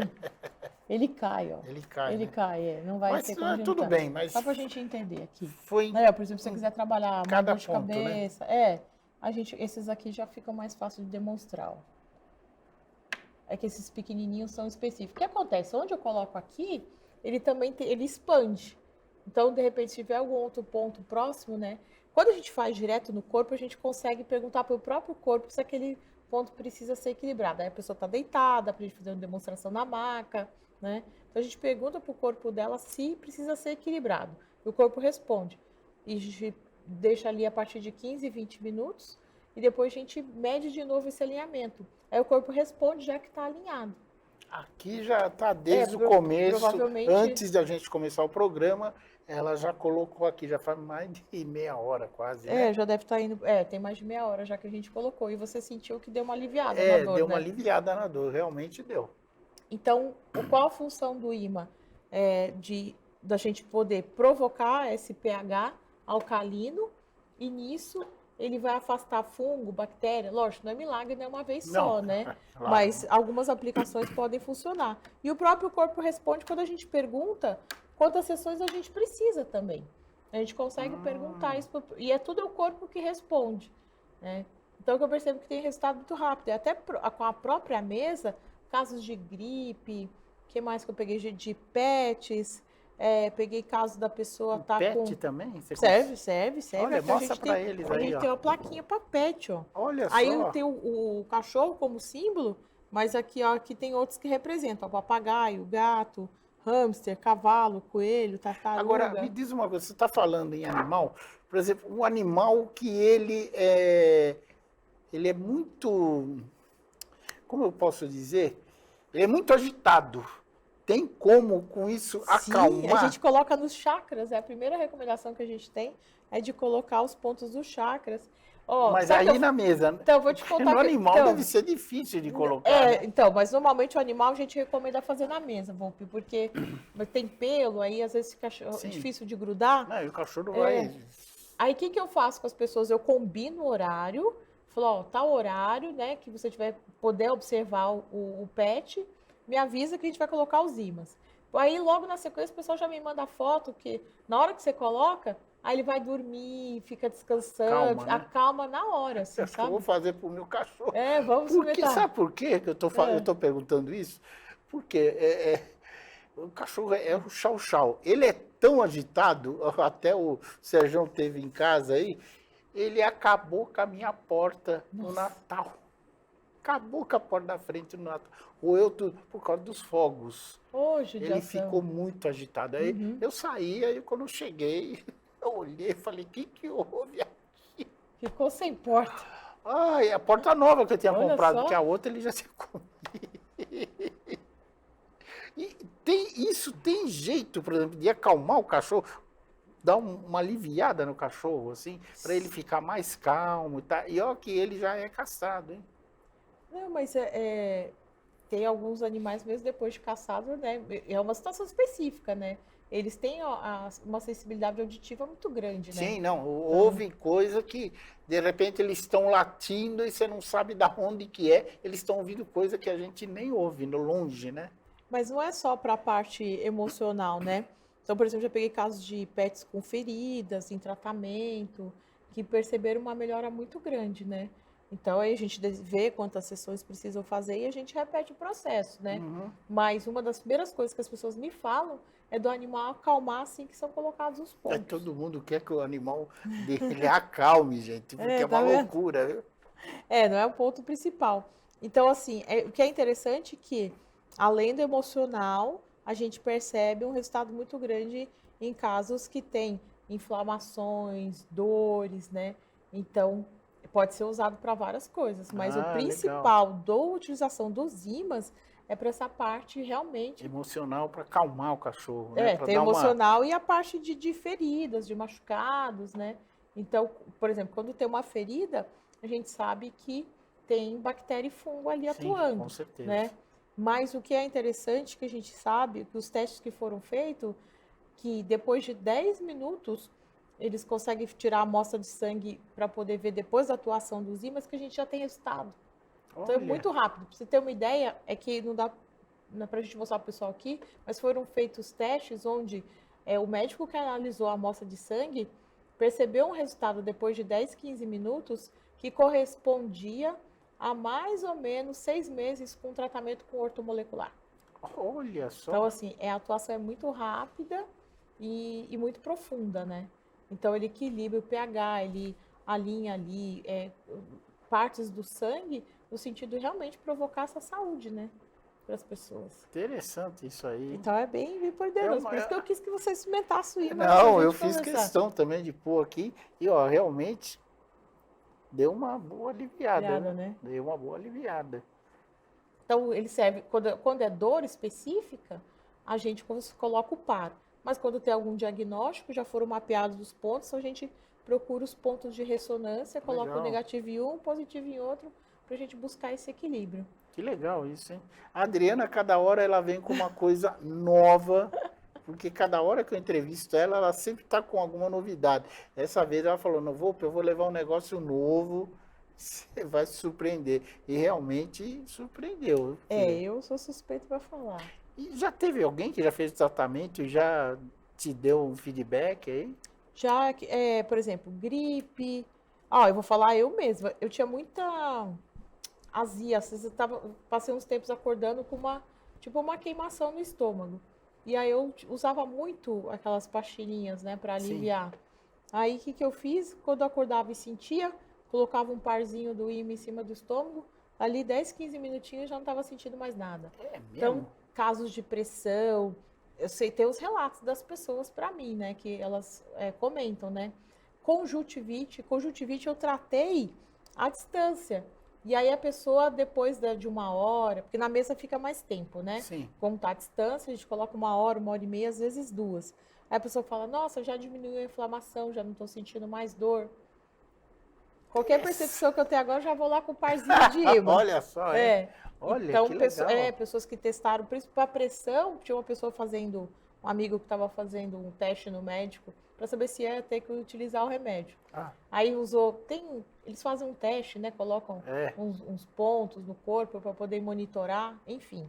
Ele cai, ó. Ele cai, Ele né? cai, não vai Mas ter como tudo adiantar. bem, mas Só pra gente entender aqui. foi... Né, por exemplo, se você quiser trabalhar uma cada dor de ponto, né? cabeça, esses aqui já ficam mais fácil de demonstrar, ó. É que esses pequenininhos são específicos. O que acontece? Onde eu coloco aqui, ele também ele expande. Então, de repente, se tiver algum outro ponto próximo, né? Quando a gente faz direto no corpo, a gente consegue perguntar para o próprio corpo se aquele ponto precisa ser equilibrado. Aí a pessoa está deitada, para a gente fazer uma demonstração na maca, né? Então, a gente pergunta para o corpo dela se precisa ser equilibrado. E o corpo responde. E a gente deixa ali a partir de 15, 20 minutos. E depois a gente mede de novo esse alinhamento. Aí o corpo responde já que está alinhado. Aqui já está desde o pro- começo, provavelmente- antes da gente começar o programa, ela já colocou aqui, já faz mais de meia hora quase, né? Já deve estar indo. Tem mais de meia hora já que a gente colocou. E você sentiu que deu uma aliviada É, na dor, deu né? uma aliviada na dor, realmente deu. Então, qual a função do ímã? Da gente poder provocar esse pH alcalino e nisso ele vai afastar fungo, bactéria. Lógico, não é milagre, não é uma vez só, né? Claro. Mas algumas aplicações podem funcionar. E o próprio corpo responde quando a gente pergunta quantas sessões a gente precisa também. A gente consegue perguntar isso, e é tudo o corpo que responde, né? Então, que eu percebo que tem resultado muito rápido. E até com a própria mesa, casos de gripe, o que mais que eu peguei? De PETs, peguei casos da pessoa tá PET com... também? Você Serve. Olha, Aqui a mostra gente pra tem- eles A aí, gente ó. tem uma plaquinha para PET, ó. Olha Aí só. tem o cachorro como símbolo, mas aqui, ó, aqui tem outros que representam. O papagaio, gato, hamster, cavalo, coelho, tartaruga. Agora, me diz uma coisa, você está falando em animal, por exemplo, um animal que ele é muito, como eu posso dizer? Ele é muito agitado. tem como com isso Sim, acalmar? a gente coloca nos chakras, é a primeira recomendação que a gente tem é de colocar os pontos dos chakras. Ó, Mas sabe que aí na mesa, então, eu vou te porque contar no que- animal então, deve ser difícil de colocar, né? então, mas normalmente o animal a gente recomenda fazer na mesa, Volpe, porque tem pelo, aí às vezes fica Sim. difícil de grudar. Não, e o cachorro É. vai... Aí o que que eu faço com as pessoas? Eu combino o horário, falo, ó, tal horário, né, que você tiver poder observar o pet, me avisa que a gente vai colocar os ímãs. Aí logo na sequência o pessoal já me manda foto que na hora que você coloca, aí ele vai dormir, fica descansando, Calma, né? acalma na hora, assim, Acho que eu vou sabe? fazer pro meu cachorro. Vamos Porque, experimentar. sabe por quê que eu É. tô perguntando isso? Porque o cachorro é o chau-chau. Ele é tão agitado, até o Serjão teve em casa aí, ele acabou com a minha porta no Natal. Acabou com a porta da frente no Natal. Roeu tudo por causa dos fogos. Ô, Ele judiação. ficou muito agitado. Aí Uhum. eu saí, aí quando eu cheguei, eu olhei e falei, o que houve aqui? Ficou sem porta. Ai, a porta nova que eu tinha Olha comprado, só. porque a outra ele já tinha comido. E isso tem jeito, por exemplo, de acalmar o cachorro, dar uma aliviada no cachorro, assim, para ele ficar mais calmo e tal. E ó que ele já é castrado, hein? Não, mas tem alguns animais mesmo depois de caçado, né? É uma situação específica, né? Eles têm uma sensibilidade auditiva muito grande, né? Sim, não, houve coisa que, de repente, eles estão latindo e você não sabe da onde que é, eles estão ouvindo coisa que a gente nem ouve, no longe, né? Mas não é só para a parte emocional, né? Então, por exemplo, já peguei casos de pets com feridas, em tratamento, que perceberam uma melhora muito grande, né? Então, aí a gente vê quantas sessões precisam fazer e a gente repete o processo, né? Uhum. Mas uma das primeiras coisas que as pessoas me falam é do animal acalmar assim que são colocados os Aí pontos. todo mundo quer que o animal dele acalme, gente, porque é tá uma vendo? loucura, viu? Não é o ponto principal. Então, assim, o que é interessante é que, além do emocional, a gente percebe um resultado muito grande em casos que têm inflamações, dores, né? Então, pode ser usado para várias coisas, mas o Ah, principal da utilização dos ímãs é para essa parte realmente. Emocional para acalmar o cachorro, né? Pra Tem dar uma... emocional e a parte de feridas, de machucados, né? Então, por exemplo, quando tem uma ferida, a gente sabe que tem bactéria e fungo ali Sim, atuando, com certeza. né? Mas o que é interessante que a gente sabe, que os testes que foram feitos, que depois de 10 minutos eles conseguem tirar a amostra de sangue para poder ver depois da atuação dos ímãs, que a gente já tem resultado. Então é Olha, muito rápido. Para você ter uma ideia, é que não dá para a gente mostrar para o pessoal aqui, mas foram feitos testes onde o médico que analisou a amostra de sangue percebeu um resultado depois de 10, 15 minutos que correspondia a mais ou menos 6 meses com tratamento com ortomolecular. olha só. Então, assim, a atuação é muito rápida e muito profunda, né? Então, ele equilibra o pH, ele alinha ali partes do sangue no sentido de realmente provocar essa saúde, né? Para as pessoas. Interessante isso aí. Então, é bem poderoso. Por isso que eu quis que você experimentasse o ímã. Não, eu fiz questão também de pôr aqui e, ó, realmente deu uma boa aliviada, né? Deu uma boa aliviada. Então, ele serve, quando é dor específica, a gente coloca o par. Mas quando tem algum diagnóstico, já foram mapeados os pontos, a gente procura os pontos de ressonância, coloca Legal. o negativo em um, positivo em outro, para a gente buscar esse equilíbrio. Que legal isso, hein? A Adriana, cada hora ela vem com uma coisa nova, porque cada hora que eu entrevisto ela, ela sempre está com alguma novidade. Dessa vez ela falou, não vou, eu vou levar um negócio novo, você vai se surpreender. E realmente surpreendeu. Eu sou suspeita para falar. E já teve alguém que já fez o tratamento e já te deu um feedback aí? Já, por exemplo, gripe. Eu vou falar eu mesma. Eu tinha muita azia. Às vezes passei uns tempos acordando com uma queimação no estômago. E aí eu usava muito aquelas pastilhinhas, né, para aliviar. Aí o que eu fiz? Quando eu acordava e sentia, colocava um parzinho do ímã em cima do estômago. Ali 10, 15 minutinhos já não estava sentindo mais nada. É mesmo? Então, casos de pressão, eu sei ter os relatos das pessoas para mim, né, que elas comentam, né. Conjuntivite eu tratei à distância. E aí a pessoa, depois de 1 hora, porque na mesa fica mais tempo, né? Sim. Como tá à distância, a gente coloca 1 hora, 1 hora e meia, às vezes 2. Aí a pessoa fala, nossa, já diminuiu a inflamação, já não estou sentindo mais dor. Qualquer percepção que eu tenho agora, já vou lá com um parzinho de imã. Olha só, É. Olha, Então, que legal. pessoas que testaram, principalmente para pressão, tinha uma pessoa fazendo, um amigo que estava fazendo um teste no médico para saber se ia ter que utilizar o remédio. Ah, Aí eles fazem um teste, né? Colocam é. uns pontos no corpo para poder monitorar, enfim.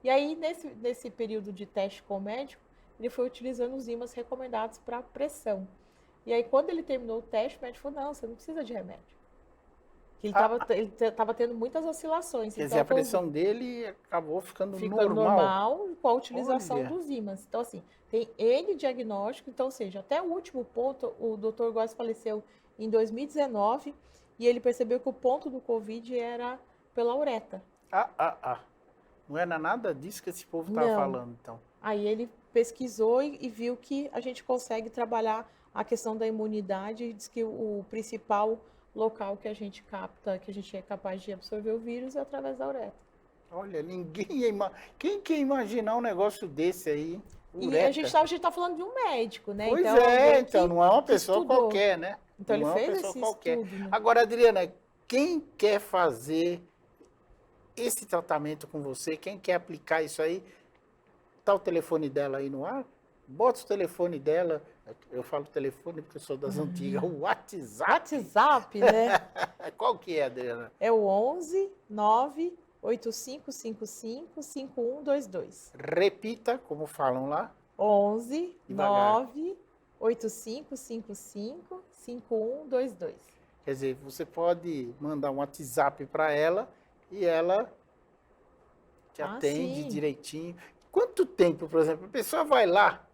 E aí, nesse período de teste com o médico, ele foi utilizando os ímãs recomendados para pressão. E aí, quando ele terminou o teste, o médico falou, não, você não precisa de remédio. Que ele estava tendo muitas oscilações. Quer Então, dizer, a pressão dele acabou ficando fica normal. com a utilização Olha. dos ímãs. Então, assim, tem N diagnóstico. Então, ou seja, até o último ponto, o Dr. Góes faleceu em 2019 e ele percebeu que o ponto do Covid era pela uretra. Não era nada disso que esse povo estava Não. falando, então. Aí ele pesquisou e viu que a gente consegue trabalhar a questão da imunidade e diz que o principal local que a gente capta, que a gente é capaz de absorver o vírus é através da uretra. Olha, quem que ia imaginar um negócio desse aí? Hein? E Uretra. a gente tá falando de um médico, né? Pois então, é, alguém então que não é uma pessoa estudou. qualquer, né? Então Não ele é uma fez pessoa esse qualquer. estudo. Né? Agora, Adriana, quem quer fazer esse tratamento com você, quem quer aplicar isso aí, tá o telefone dela aí no ar? Bota o telefone dela, eu falo telefone porque eu sou das antigas, o WhatsApp. WhatsApp, né? Qual que é, Adriana? É o 11 98555 5122. Repita, como falam lá. 11 Devagar. 98555 5122. Quer dizer, você pode mandar um WhatsApp para ela e ela te atende sim. direitinho. Quanto tempo, por exemplo, a pessoa vai lá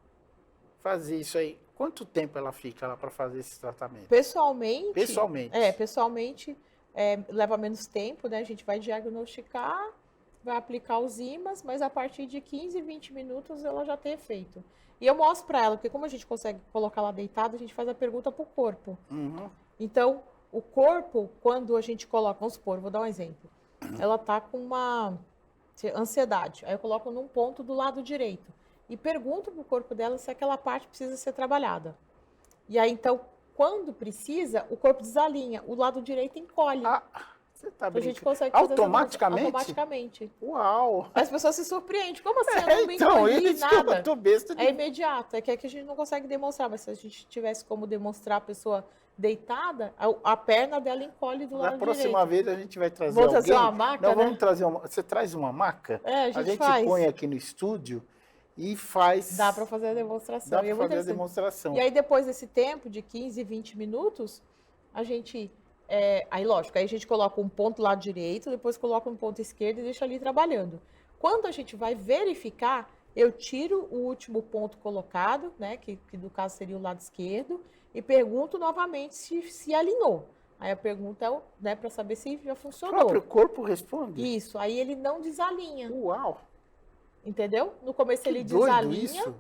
fazer isso aí? Quanto tempo ela fica lá para fazer esse tratamento? Pessoalmente. Pessoalmente. Leva menos tempo, né? A gente vai diagnosticar, vai aplicar os ímãs, mas a partir de 15, 20 minutos ela já tem efeito. E eu mostro para ela, porque como a gente consegue colocar lá deitada, a gente faz a pergunta pro corpo. Uhum. Então, o corpo, quando a gente coloca, vamos supor, vou dar um exemplo. Ela tá com uma ansiedade. Aí eu coloco num ponto do lado direito. E pergunto pro corpo dela se aquela parte precisa ser trabalhada. E aí, então, quando precisa, o corpo desalinha. O lado direito encolhe. Você tá Então, a gente brincando? consegue fazer Automaticamente? automaticamente. Uau! As pessoas se surpreendem. Como assim? Eu não me Então, encolhi isso que nada. eu tô besta. É imediato. É que a gente não consegue demonstrar. Mas se a gente tivesse como demonstrar a pessoa deitada, a perna dela encolhe do Na lado próxima direito. vez a gente vai trazer Vamos alguém. trazer uma maca, Não, né? vamos trazer uma... Você traz uma maca? É, A gente faz. põe aqui no estúdio e faz... Dá para fazer a demonstração. Dá E para é muito fazer a interessante. demonstração. E aí, depois desse tempo de 15, 20 minutos, a gente... aí, lógico, aí a gente coloca um ponto lado direito, depois coloca um ponto esquerdo e deixa ali trabalhando. Quando a gente vai verificar, eu tiro o último ponto colocado, né, que no caso seria o lado esquerdo, e pergunto novamente se alinhou. Aí a pergunta é, né, para saber se já O funcionou. próprio corpo responde? Isso, aí ele não desalinha, Uau! entendeu? No começo Que ele doido desalinha. isso!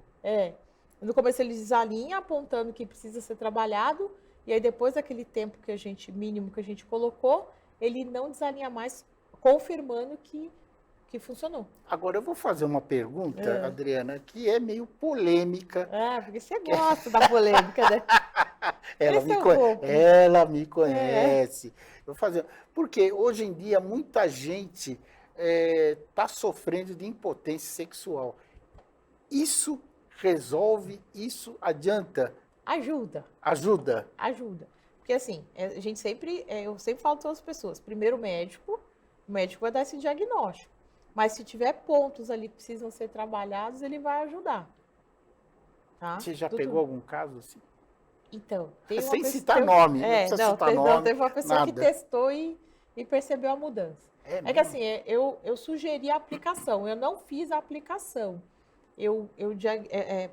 No começo ele desalinha, apontando que precisa ser trabalhado, e aí depois daquele tempo que a gente, mínimo que a gente colocou, ele não desalinha mais, confirmando que funcionou. Agora eu vou fazer uma pergunta, Adriana, que é meio polêmica. Porque você gosta da polêmica, né? Esse é o pouco. Ela me conhece. Vou fazer. Porque hoje em dia muita gente está sofrendo de impotência sexual. Isso resolve? Isso adianta? Ajuda. Ajuda? Ajuda. Porque assim, a gente sempre, eu sempre falo para todas as pessoas, primeiro o médico vai dar esse diagnóstico. Mas se tiver pontos ali que precisam ser trabalhados, ele vai ajudar. Tá? Você já Tudo. pegou algum caso assim? Então, tem uma Sem pessoa- citar nome, não precisa citar não, nome, teve uma pessoa que nada. testou e percebeu a mudança. É que mesmo? assim, eu sugeri a aplicação, eu não fiz a aplicação.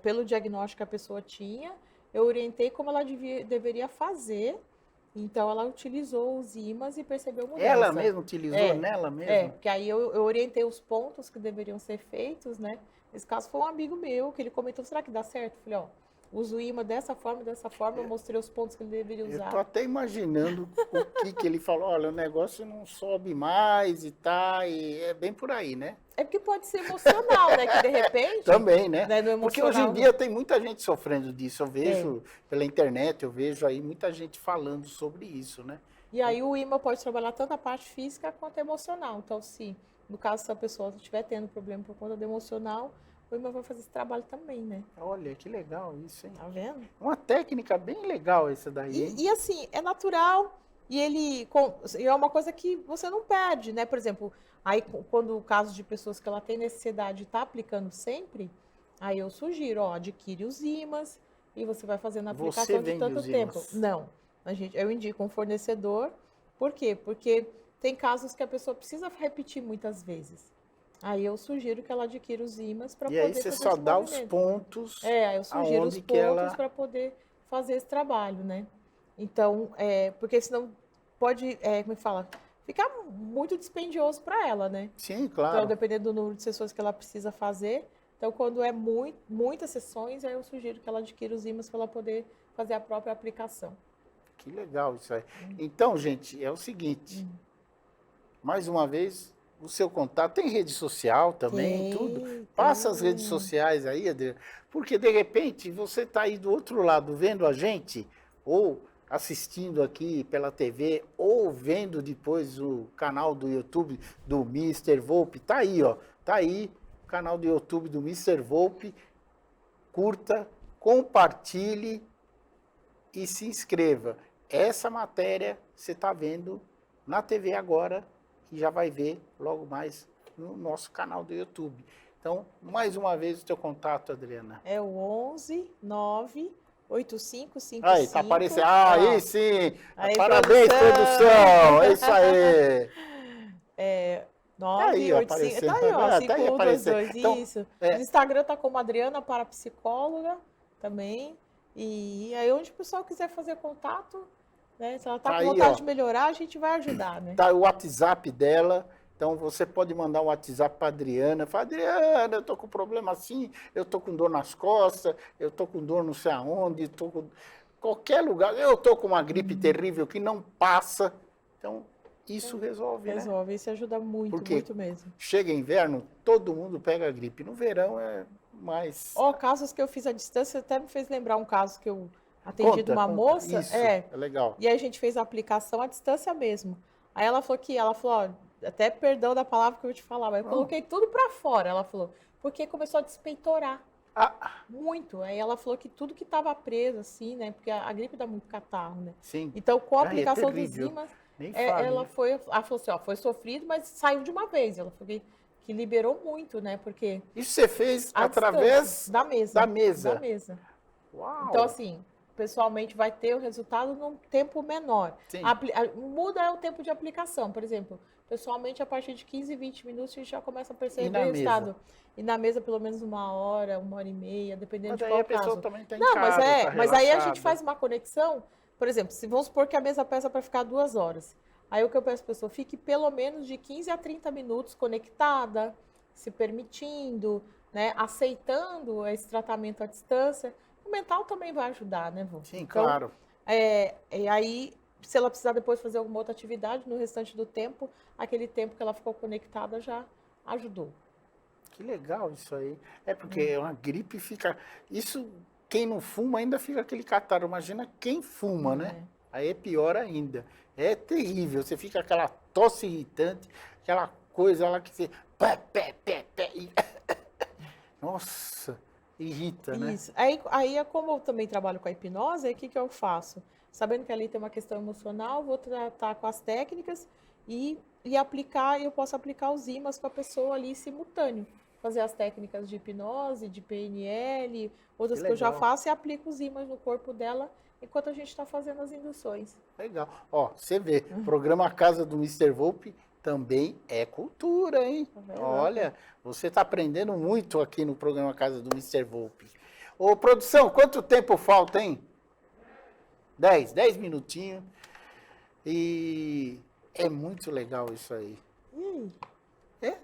Pelo diagnóstico que a pessoa tinha, eu orientei como ela deveria fazer. Então, ela utilizou os ímãs e percebeu mudança. Ela mesma utilizou nela mesma? Porque aí eu orientei os pontos que deveriam ser feitos, né? Nesse caso foi um amigo meu que ele comentou, será que dá certo? Eu falei, usa o imã dessa forma, eu mostrei os pontos que ele deveria Eu usar. tô até imaginando o que ele falou. Olha, o negócio não sobe mais e tá, e é bem por aí, né? É porque pode ser emocional, né? Que de repente... Também, né? né, no Porque hoje em emocional, dia tem muita gente sofrendo disso. Eu vejo pela internet, eu vejo aí muita gente falando sobre isso, né? E aí o imã pode trabalhar tanto a parte física quanto a emocional. Então, no caso, se a pessoa estiver tendo problema por conta do emocional, o imã vai fazer esse trabalho também, né? Olha, que legal isso, hein? Tá vendo? Uma técnica bem legal essa daí, hein? E assim, é natural e é uma coisa que você não perde, né? Por exemplo, aí quando o caso de pessoas que ela tem necessidade de estar aplicando sempre, aí eu sugiro, ó, adquire os imãs e você vai fazendo a Você aplicação de vende tanto os tempo. ímãs? Não, eu indico um fornecedor. Por quê? Porque tem casos que a pessoa precisa repetir muitas vezes. Aí eu sugiro que ela adquira os ímãs para E poder aí você fazer só esse dá os movimento. pontos Aí eu sugiro os aonde que ela... pontos para poder fazer esse trabalho, né? Então, porque senão pode, como é que fala? Ficar muito dispendioso para ela, né? Sim, Então, claro. dependendo do número de sessões que ela precisa fazer. Então, quando é muitas sessões, aí eu sugiro que ela adquira os ímãs para ela poder fazer a própria aplicação. Que legal isso aí. Então, gente, é o seguinte. Mais uma vez, o seu contato. Tem rede social também, tudo. Passa as redes sociais aí, Adriana. Porque, de repente, você está aí do outro lado vendo a gente, ou assistindo aqui pela TV, ou vendo depois o canal do YouTube do Mr. Volpe. Tá aí, ó. Tá aí o canal do YouTube do Mr. Volpe. Curta, compartilhe e se inscreva. Essa matéria você está vendo na TV agora e já vai ver logo mais no nosso canal do YouTube. Então, mais uma vez o teu contato, Adriana. É o 11 9 8555. Aí, tá aparecendo. Ah, aí sim! Aí, Parabéns, produção! É isso aí! É, aí, ó, 985. aparecendo. Tá aí, ó, Ah, tá aí 5122. aparecendo. Então, Isso. é. No Instagram tá como Adriana Parapsicóloga também. E aí, onde o pessoal quiser fazer contato, né? Se ela tá Tá com aí, vontade ó. de melhorar, a gente vai ajudar, né? Tá o WhatsApp dela. Então, você pode mandar um WhatsApp para Adriana. Fala, Adriana, eu tô com problema assim, eu tô com dor nas costas, eu tô com dor não sei aonde, tô com... Qualquer lugar. Eu tô com uma gripe terrível que não passa. Então, isso resolve, né? Resolve, isso ajuda muito, Por quê? muito mesmo. Chega inverno, todo mundo pega gripe. No verão é mais... Ó, casos que eu fiz à distância, até me fez lembrar um caso que eu atendi de uma moça. Isso, é legal. E aí a gente fez a aplicação à distância mesmo. Aí ela falou, ó, até perdão da palavra que eu vou te falar, mas eu coloquei tudo pra fora, ela falou, porque começou a despeitorar Ah, muito. Aí ela falou que tudo que tava preso, assim, né, porque a gripe dá muito catarro, né. sim. Então, com a Ai, é aplicação dos terrível. ímãs, Nem fale, ela né? falou assim, ó, foi sofrido, mas saiu de uma vez. Ela falou que liberou muito, né, porque Isso você fez à através distância, da mesa. da mesa. Da mesa. Uau! Então, assim, pessoalmente vai ter o resultado num tempo menor. Sim. Muda o tempo de aplicação. Por exemplo, pessoalmente, a partir de 15, 20 minutos, a gente já começa a E perceber na o resultado. mesa? E na mesa, pelo menos 1 hora, 1 hora e meia, dependendo Mas de daí qual a pessoa caso. também está em Não, casa, tá mas aí a gente relaxada. faz uma conexão. Por exemplo, se vamos supor que a mesa peça para ficar 2 horas. Aí o que eu peço para a pessoa, fique pelo menos de 15 a 30 minutos conectada, se permitindo, né, aceitando esse tratamento à distância. O mental também vai ajudar, né, Vô? Sim, Então, claro. e aí, se ela precisar depois fazer alguma outra atividade, no restante do tempo, aquele tempo que ela ficou conectada já ajudou. Que legal isso aí. É porque uma gripe fica... Isso, quem não fuma ainda fica aquele catarro. Imagina quem fuma, né? Aí é pior ainda. É terrível. Você fica aquela tosse irritante, aquela coisa lá que você... Nossa, irrita, né? Isso. Aí, como eu também trabalho com a hipnose, aí o que que eu faço? Sabendo que ali tem uma questão emocional, vou tratar com as técnicas e eu posso aplicar os ímãs com a pessoa ali simultâneo. Fazer as técnicas de hipnose, de PNL, outras que eu já legal. faço e aplico os ímãs no corpo dela enquanto a gente está fazendo as induções. Legal. Ó, você vê, o programa Casa do Mr. Volpe também é cultura, hein? Tá vendo? Olha, você está aprendendo muito aqui no programa Casa do Mr. Volpe. Ô, produção, quanto tempo falta, hein? 10 minutinhos. E é muito legal isso aí. E aí? É?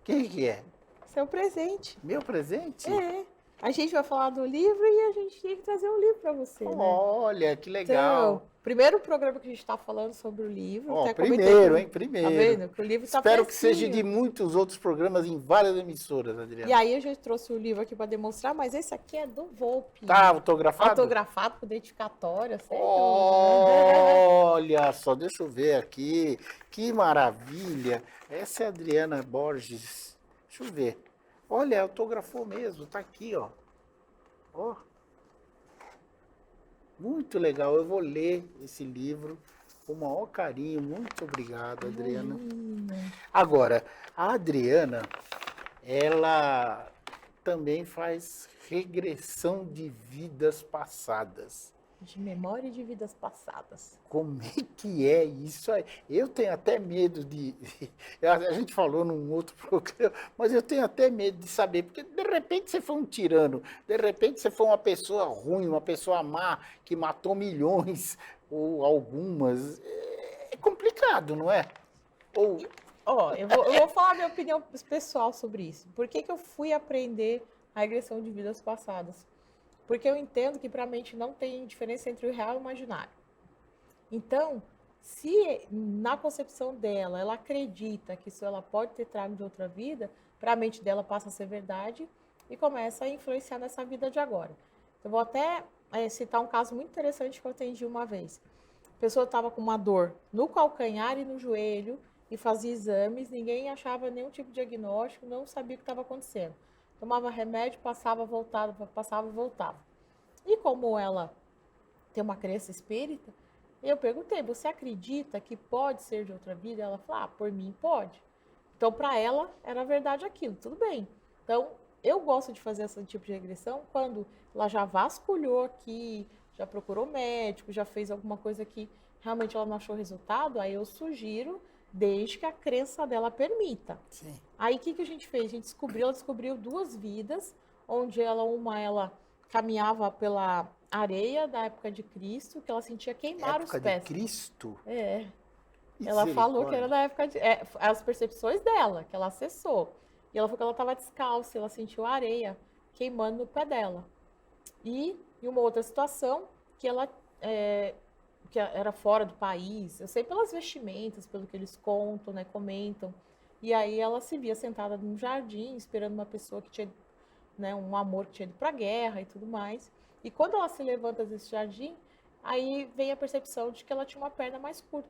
Quem que é? Seu presente. Meu presente? É. A gente vai falar do livro e a gente tinha que trazer um livro para você, né? Olha, que legal. Então, primeiro programa que a gente está falando sobre o livro. Ó, até comentei primeiro, com- hein? Primeiro. Tá vendo? Que o livro tá Espero que seja fresquinho. de muitos outros programas em várias emissoras, Adriana. E aí a gente trouxe o livro aqui para demonstrar, mas esse aqui é do Volpe. Tá autografado? Autografado com dedicatória, certo? Olha só, deixa eu ver aqui. Que maravilha. Essa é a Adriana Borges. Deixa eu ver. Olha, autografou mesmo, tá aqui, ó. Ó. Muito legal. Eu vou ler esse livro com o maior carinho. Muito obrigado, Adriana. Agora, a Adriana, ela também faz regressão de vidas passadas. De memória de vidas passadas. Como é que é isso aí? Eu tenho até medo de. A gente falou num outro programa, mas eu tenho até medo de saber, porque de repente você foi um tirano, de repente você foi uma pessoa ruim, uma pessoa má, que matou milhões, ou algumas. É complicado, não é? Ou. Ó, eu vou falar minha opinião pessoal sobre isso. Por que que eu fui aprender a regressão de vidas passadas? Porque eu entendo que para a mente não tem diferença entre o real e o imaginário. Então, se na concepção dela, ela acredita que isso ela pode ter trago de outra vida, para a mente dela passa a ser verdade e começa a influenciar nessa vida de agora. Eu vou até citar um caso muito interessante que eu atendi uma vez. A pessoa estava com uma dor no calcanhar e no joelho e fazia exames, ninguém achava nenhum tipo de diagnóstico, não sabia o que estava acontecendo. Tomava remédio, passava, voltava. E como ela tem uma crença espírita, eu perguntei, você acredita que pode ser de outra vida? Ela falou, por mim pode. Então, para ela, era verdade aquilo, tudo bem. Então, eu gosto de fazer esse tipo de regressão quando ela já vasculhou aqui, já procurou médico, já fez alguma coisa que realmente ela não achou resultado, aí eu sugiro, desde que a crença dela permita. Sim. Aí o que a gente fez? Ela descobriu 2 vidas, onde ela caminhava pela areia da época de Cristo, que ela sentia queimar Época os pés. de Cristo? É. Ela falou que era da época de. As percepções dela, que ela acessou. E ela falou que ela estava descalça, ela sentiu a areia queimando no pé dela. E em uma outra situação, que ela que era fora do país, eu sei pelas vestimentas, pelo que eles contam, né, comentam. E aí ela se via sentada num jardim, esperando uma pessoa que tinha, né, um amor que tinha ido para a guerra e tudo mais. E quando ela se levanta desse jardim, aí vem a percepção de que ela tinha uma perna mais curta.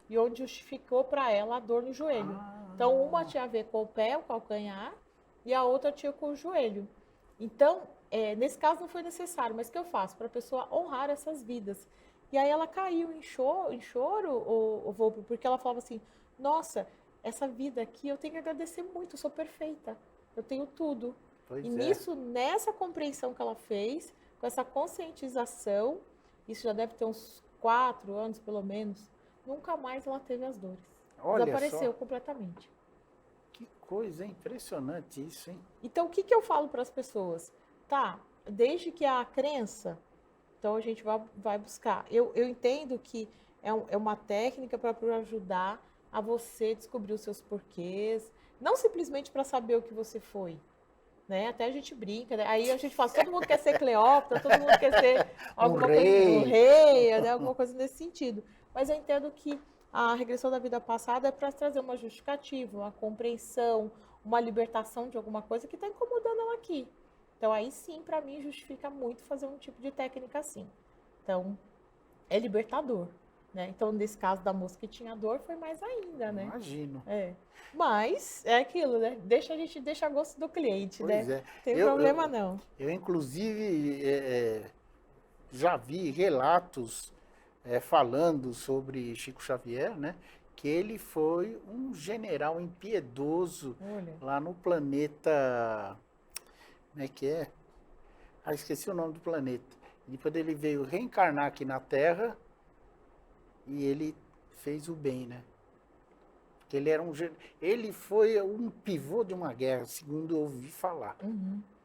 E onde justificou para ela a dor no joelho. Então, uma tinha a ver com o pé, o calcanhar, e a outra tinha com o joelho. Então, nesse caso não foi necessário, mas o que eu faço? Para a pessoa honrar essas vidas. E aí ela caiu em choro, o Volpe, porque ela falava assim, nossa, essa vida aqui eu tenho que agradecer muito, eu sou perfeita, eu tenho tudo. Pois E é. nisso, nessa compreensão que ela fez, com essa conscientização, isso já deve ter uns 4 anos pelo menos, nunca mais ela teve as dores. Olha Desapareceu só. completamente. Que coisa, hein? Impressionante isso, hein? Então, o que eu falo para as pessoas? Tá, desde que a crença, então a gente vai buscar. Eu entendo que é uma técnica para ajudar a você descobrir os seus porquês, não simplesmente para saber o que você foi. Né? Até a gente brinca, né? Aí a gente fala, todo mundo quer ser Cleópatra, todo mundo quer ser alguma coisa, um rei, né? Alguma coisa nesse sentido. Mas eu entendo que a regressão da vida passada é para trazer uma justificativa, uma compreensão, uma libertação de alguma coisa que está incomodando ela aqui. Então aí sim, para mim, justifica muito fazer um tipo de técnica assim. Então, é libertador. Né? Então, nesse caso da moça que tinha dor, foi mais ainda, né? Imagino. Mas é aquilo, né? A gente deixa a gosto do cliente, Pois né? é. Não tem problema não. Eu inclusive, já vi relatos falando sobre Chico Xavier, né? Que ele foi um general impiedoso lá no planeta... Como é que é? Esqueci o nome do planeta. Depois ele veio reencarnar aqui na Terra e ele fez o bem, né? Porque ele foi um pivô de uma guerra, segundo eu ouvi falar.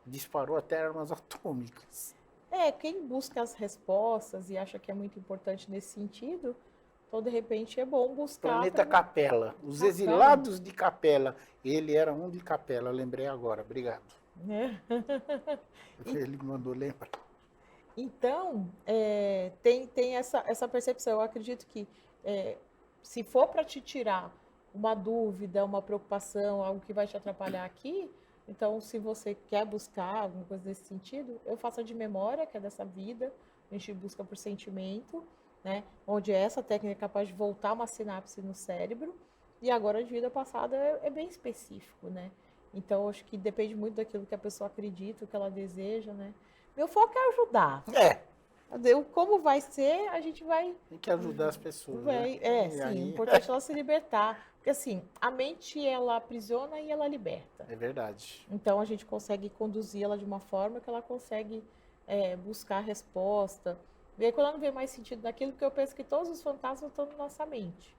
Disparou até armas atômicas. Quem busca as respostas e acha que é muito importante nesse sentido, então de repente é bom buscar. Planeta Capela. Os exilados de Capela. Ele era um de Capela, lembrei agora. Obrigado. né? Ele mandou, lembra? Então, tem essa percepção. Eu acredito que se for para te tirar uma dúvida, uma preocupação, algo que vai te atrapalhar aqui, então, se você quer buscar alguma coisa desse sentido, eu faço a de memória, que é dessa vida, a gente busca por sentimento, né? Onde essa técnica é capaz de voltar uma sinapse no cérebro, e agora de vida passada é bem específico, né? Então, acho que depende muito daquilo que a pessoa acredita, o que ela deseja, né? Meu foco é ajudar. Como vai ser, a gente vai... Tem que ajudar as pessoas, né? Sim, aí... o importante é ela se libertar. Porque assim, a mente, ela aprisiona e ela liberta. É verdade. Então, a gente consegue conduzir ela de uma forma que ela consegue buscar a resposta. E aí, quando ela não vê mais sentido naquilo, porque eu penso que todos os fantasmas estão na nossa mente.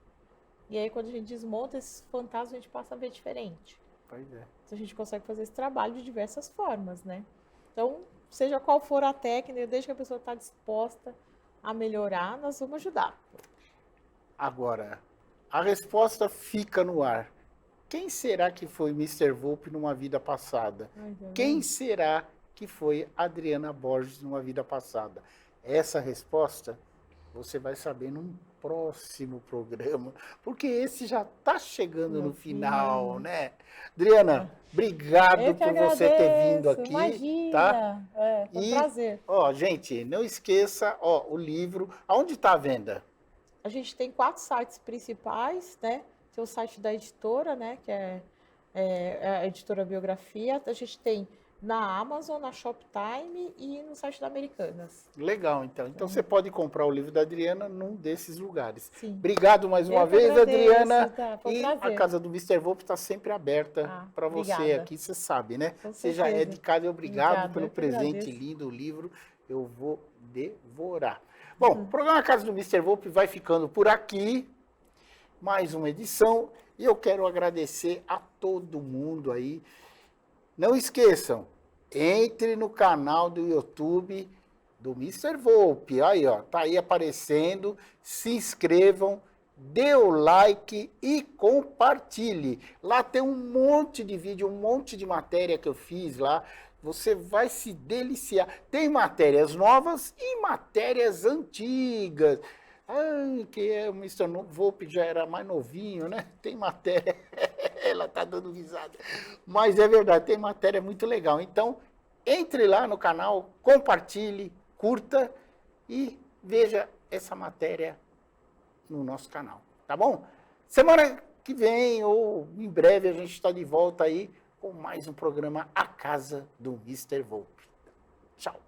E aí, quando a gente desmonta esses fantasmas, a gente passa a ver diferente. Pois é. Então, a gente consegue fazer esse trabalho de diversas formas, né? Então, seja qual for a técnica, desde que a pessoa está disposta a melhorar, nós vamos ajudar. Agora, a resposta fica no ar. Quem será que foi Mr. Volpe numa vida passada? Quem será que foi Adriana Borges numa vida passada? Essa resposta você vai saber num próximo programa, porque esse já está chegando no final, né? Adriana, obrigado por você ter vindo aqui. Imagina, tá? Foi um prazer. Ó, gente, não esqueça, ó, o livro, aonde está a venda? A gente tem 4 sites principais, né? Tem o site da editora, né? Que é a editora Biografia. A gente tem na Amazon, na Shoptime e no site da Americanas. Legal, então. Então você pode comprar o livro da Adriana num desses lugares. Sim. Obrigado mais uma vez, agradeço, Adriana. tá? Foi um E prazer. a casa do Mr. Volpe está sempre aberta para você obrigada. aqui, você sabe, né? Com Você já é certeza. de casa e obrigado Obrigada, pelo eu que presente agradeço. lindo, o livro. Eu vou devorar. Bom, o programa Casa do Mr. Volpe vai ficando por aqui. Mais uma edição. E eu quero agradecer a todo mundo aí. Não esqueçam, entre no canal do YouTube do Mr. Volpe. Aí, ó, tá aí aparecendo. Se inscrevam, dê o like e compartilhe. Lá tem um monte de vídeo, um monte de matéria que eu fiz lá. Você vai se deliciar. Tem matérias novas e matérias antigas. Que o Mr. Volpe já era mais novinho, né? Tem matéria, ela tá dando risada. Mas é verdade, tem matéria muito legal. Então, entre lá no canal, compartilhe, curta e veja essa matéria no nosso canal, tá bom? Semana que vem ou em breve a gente está de volta aí com mais um programa A Casa do Mr. Volpe. Tchau.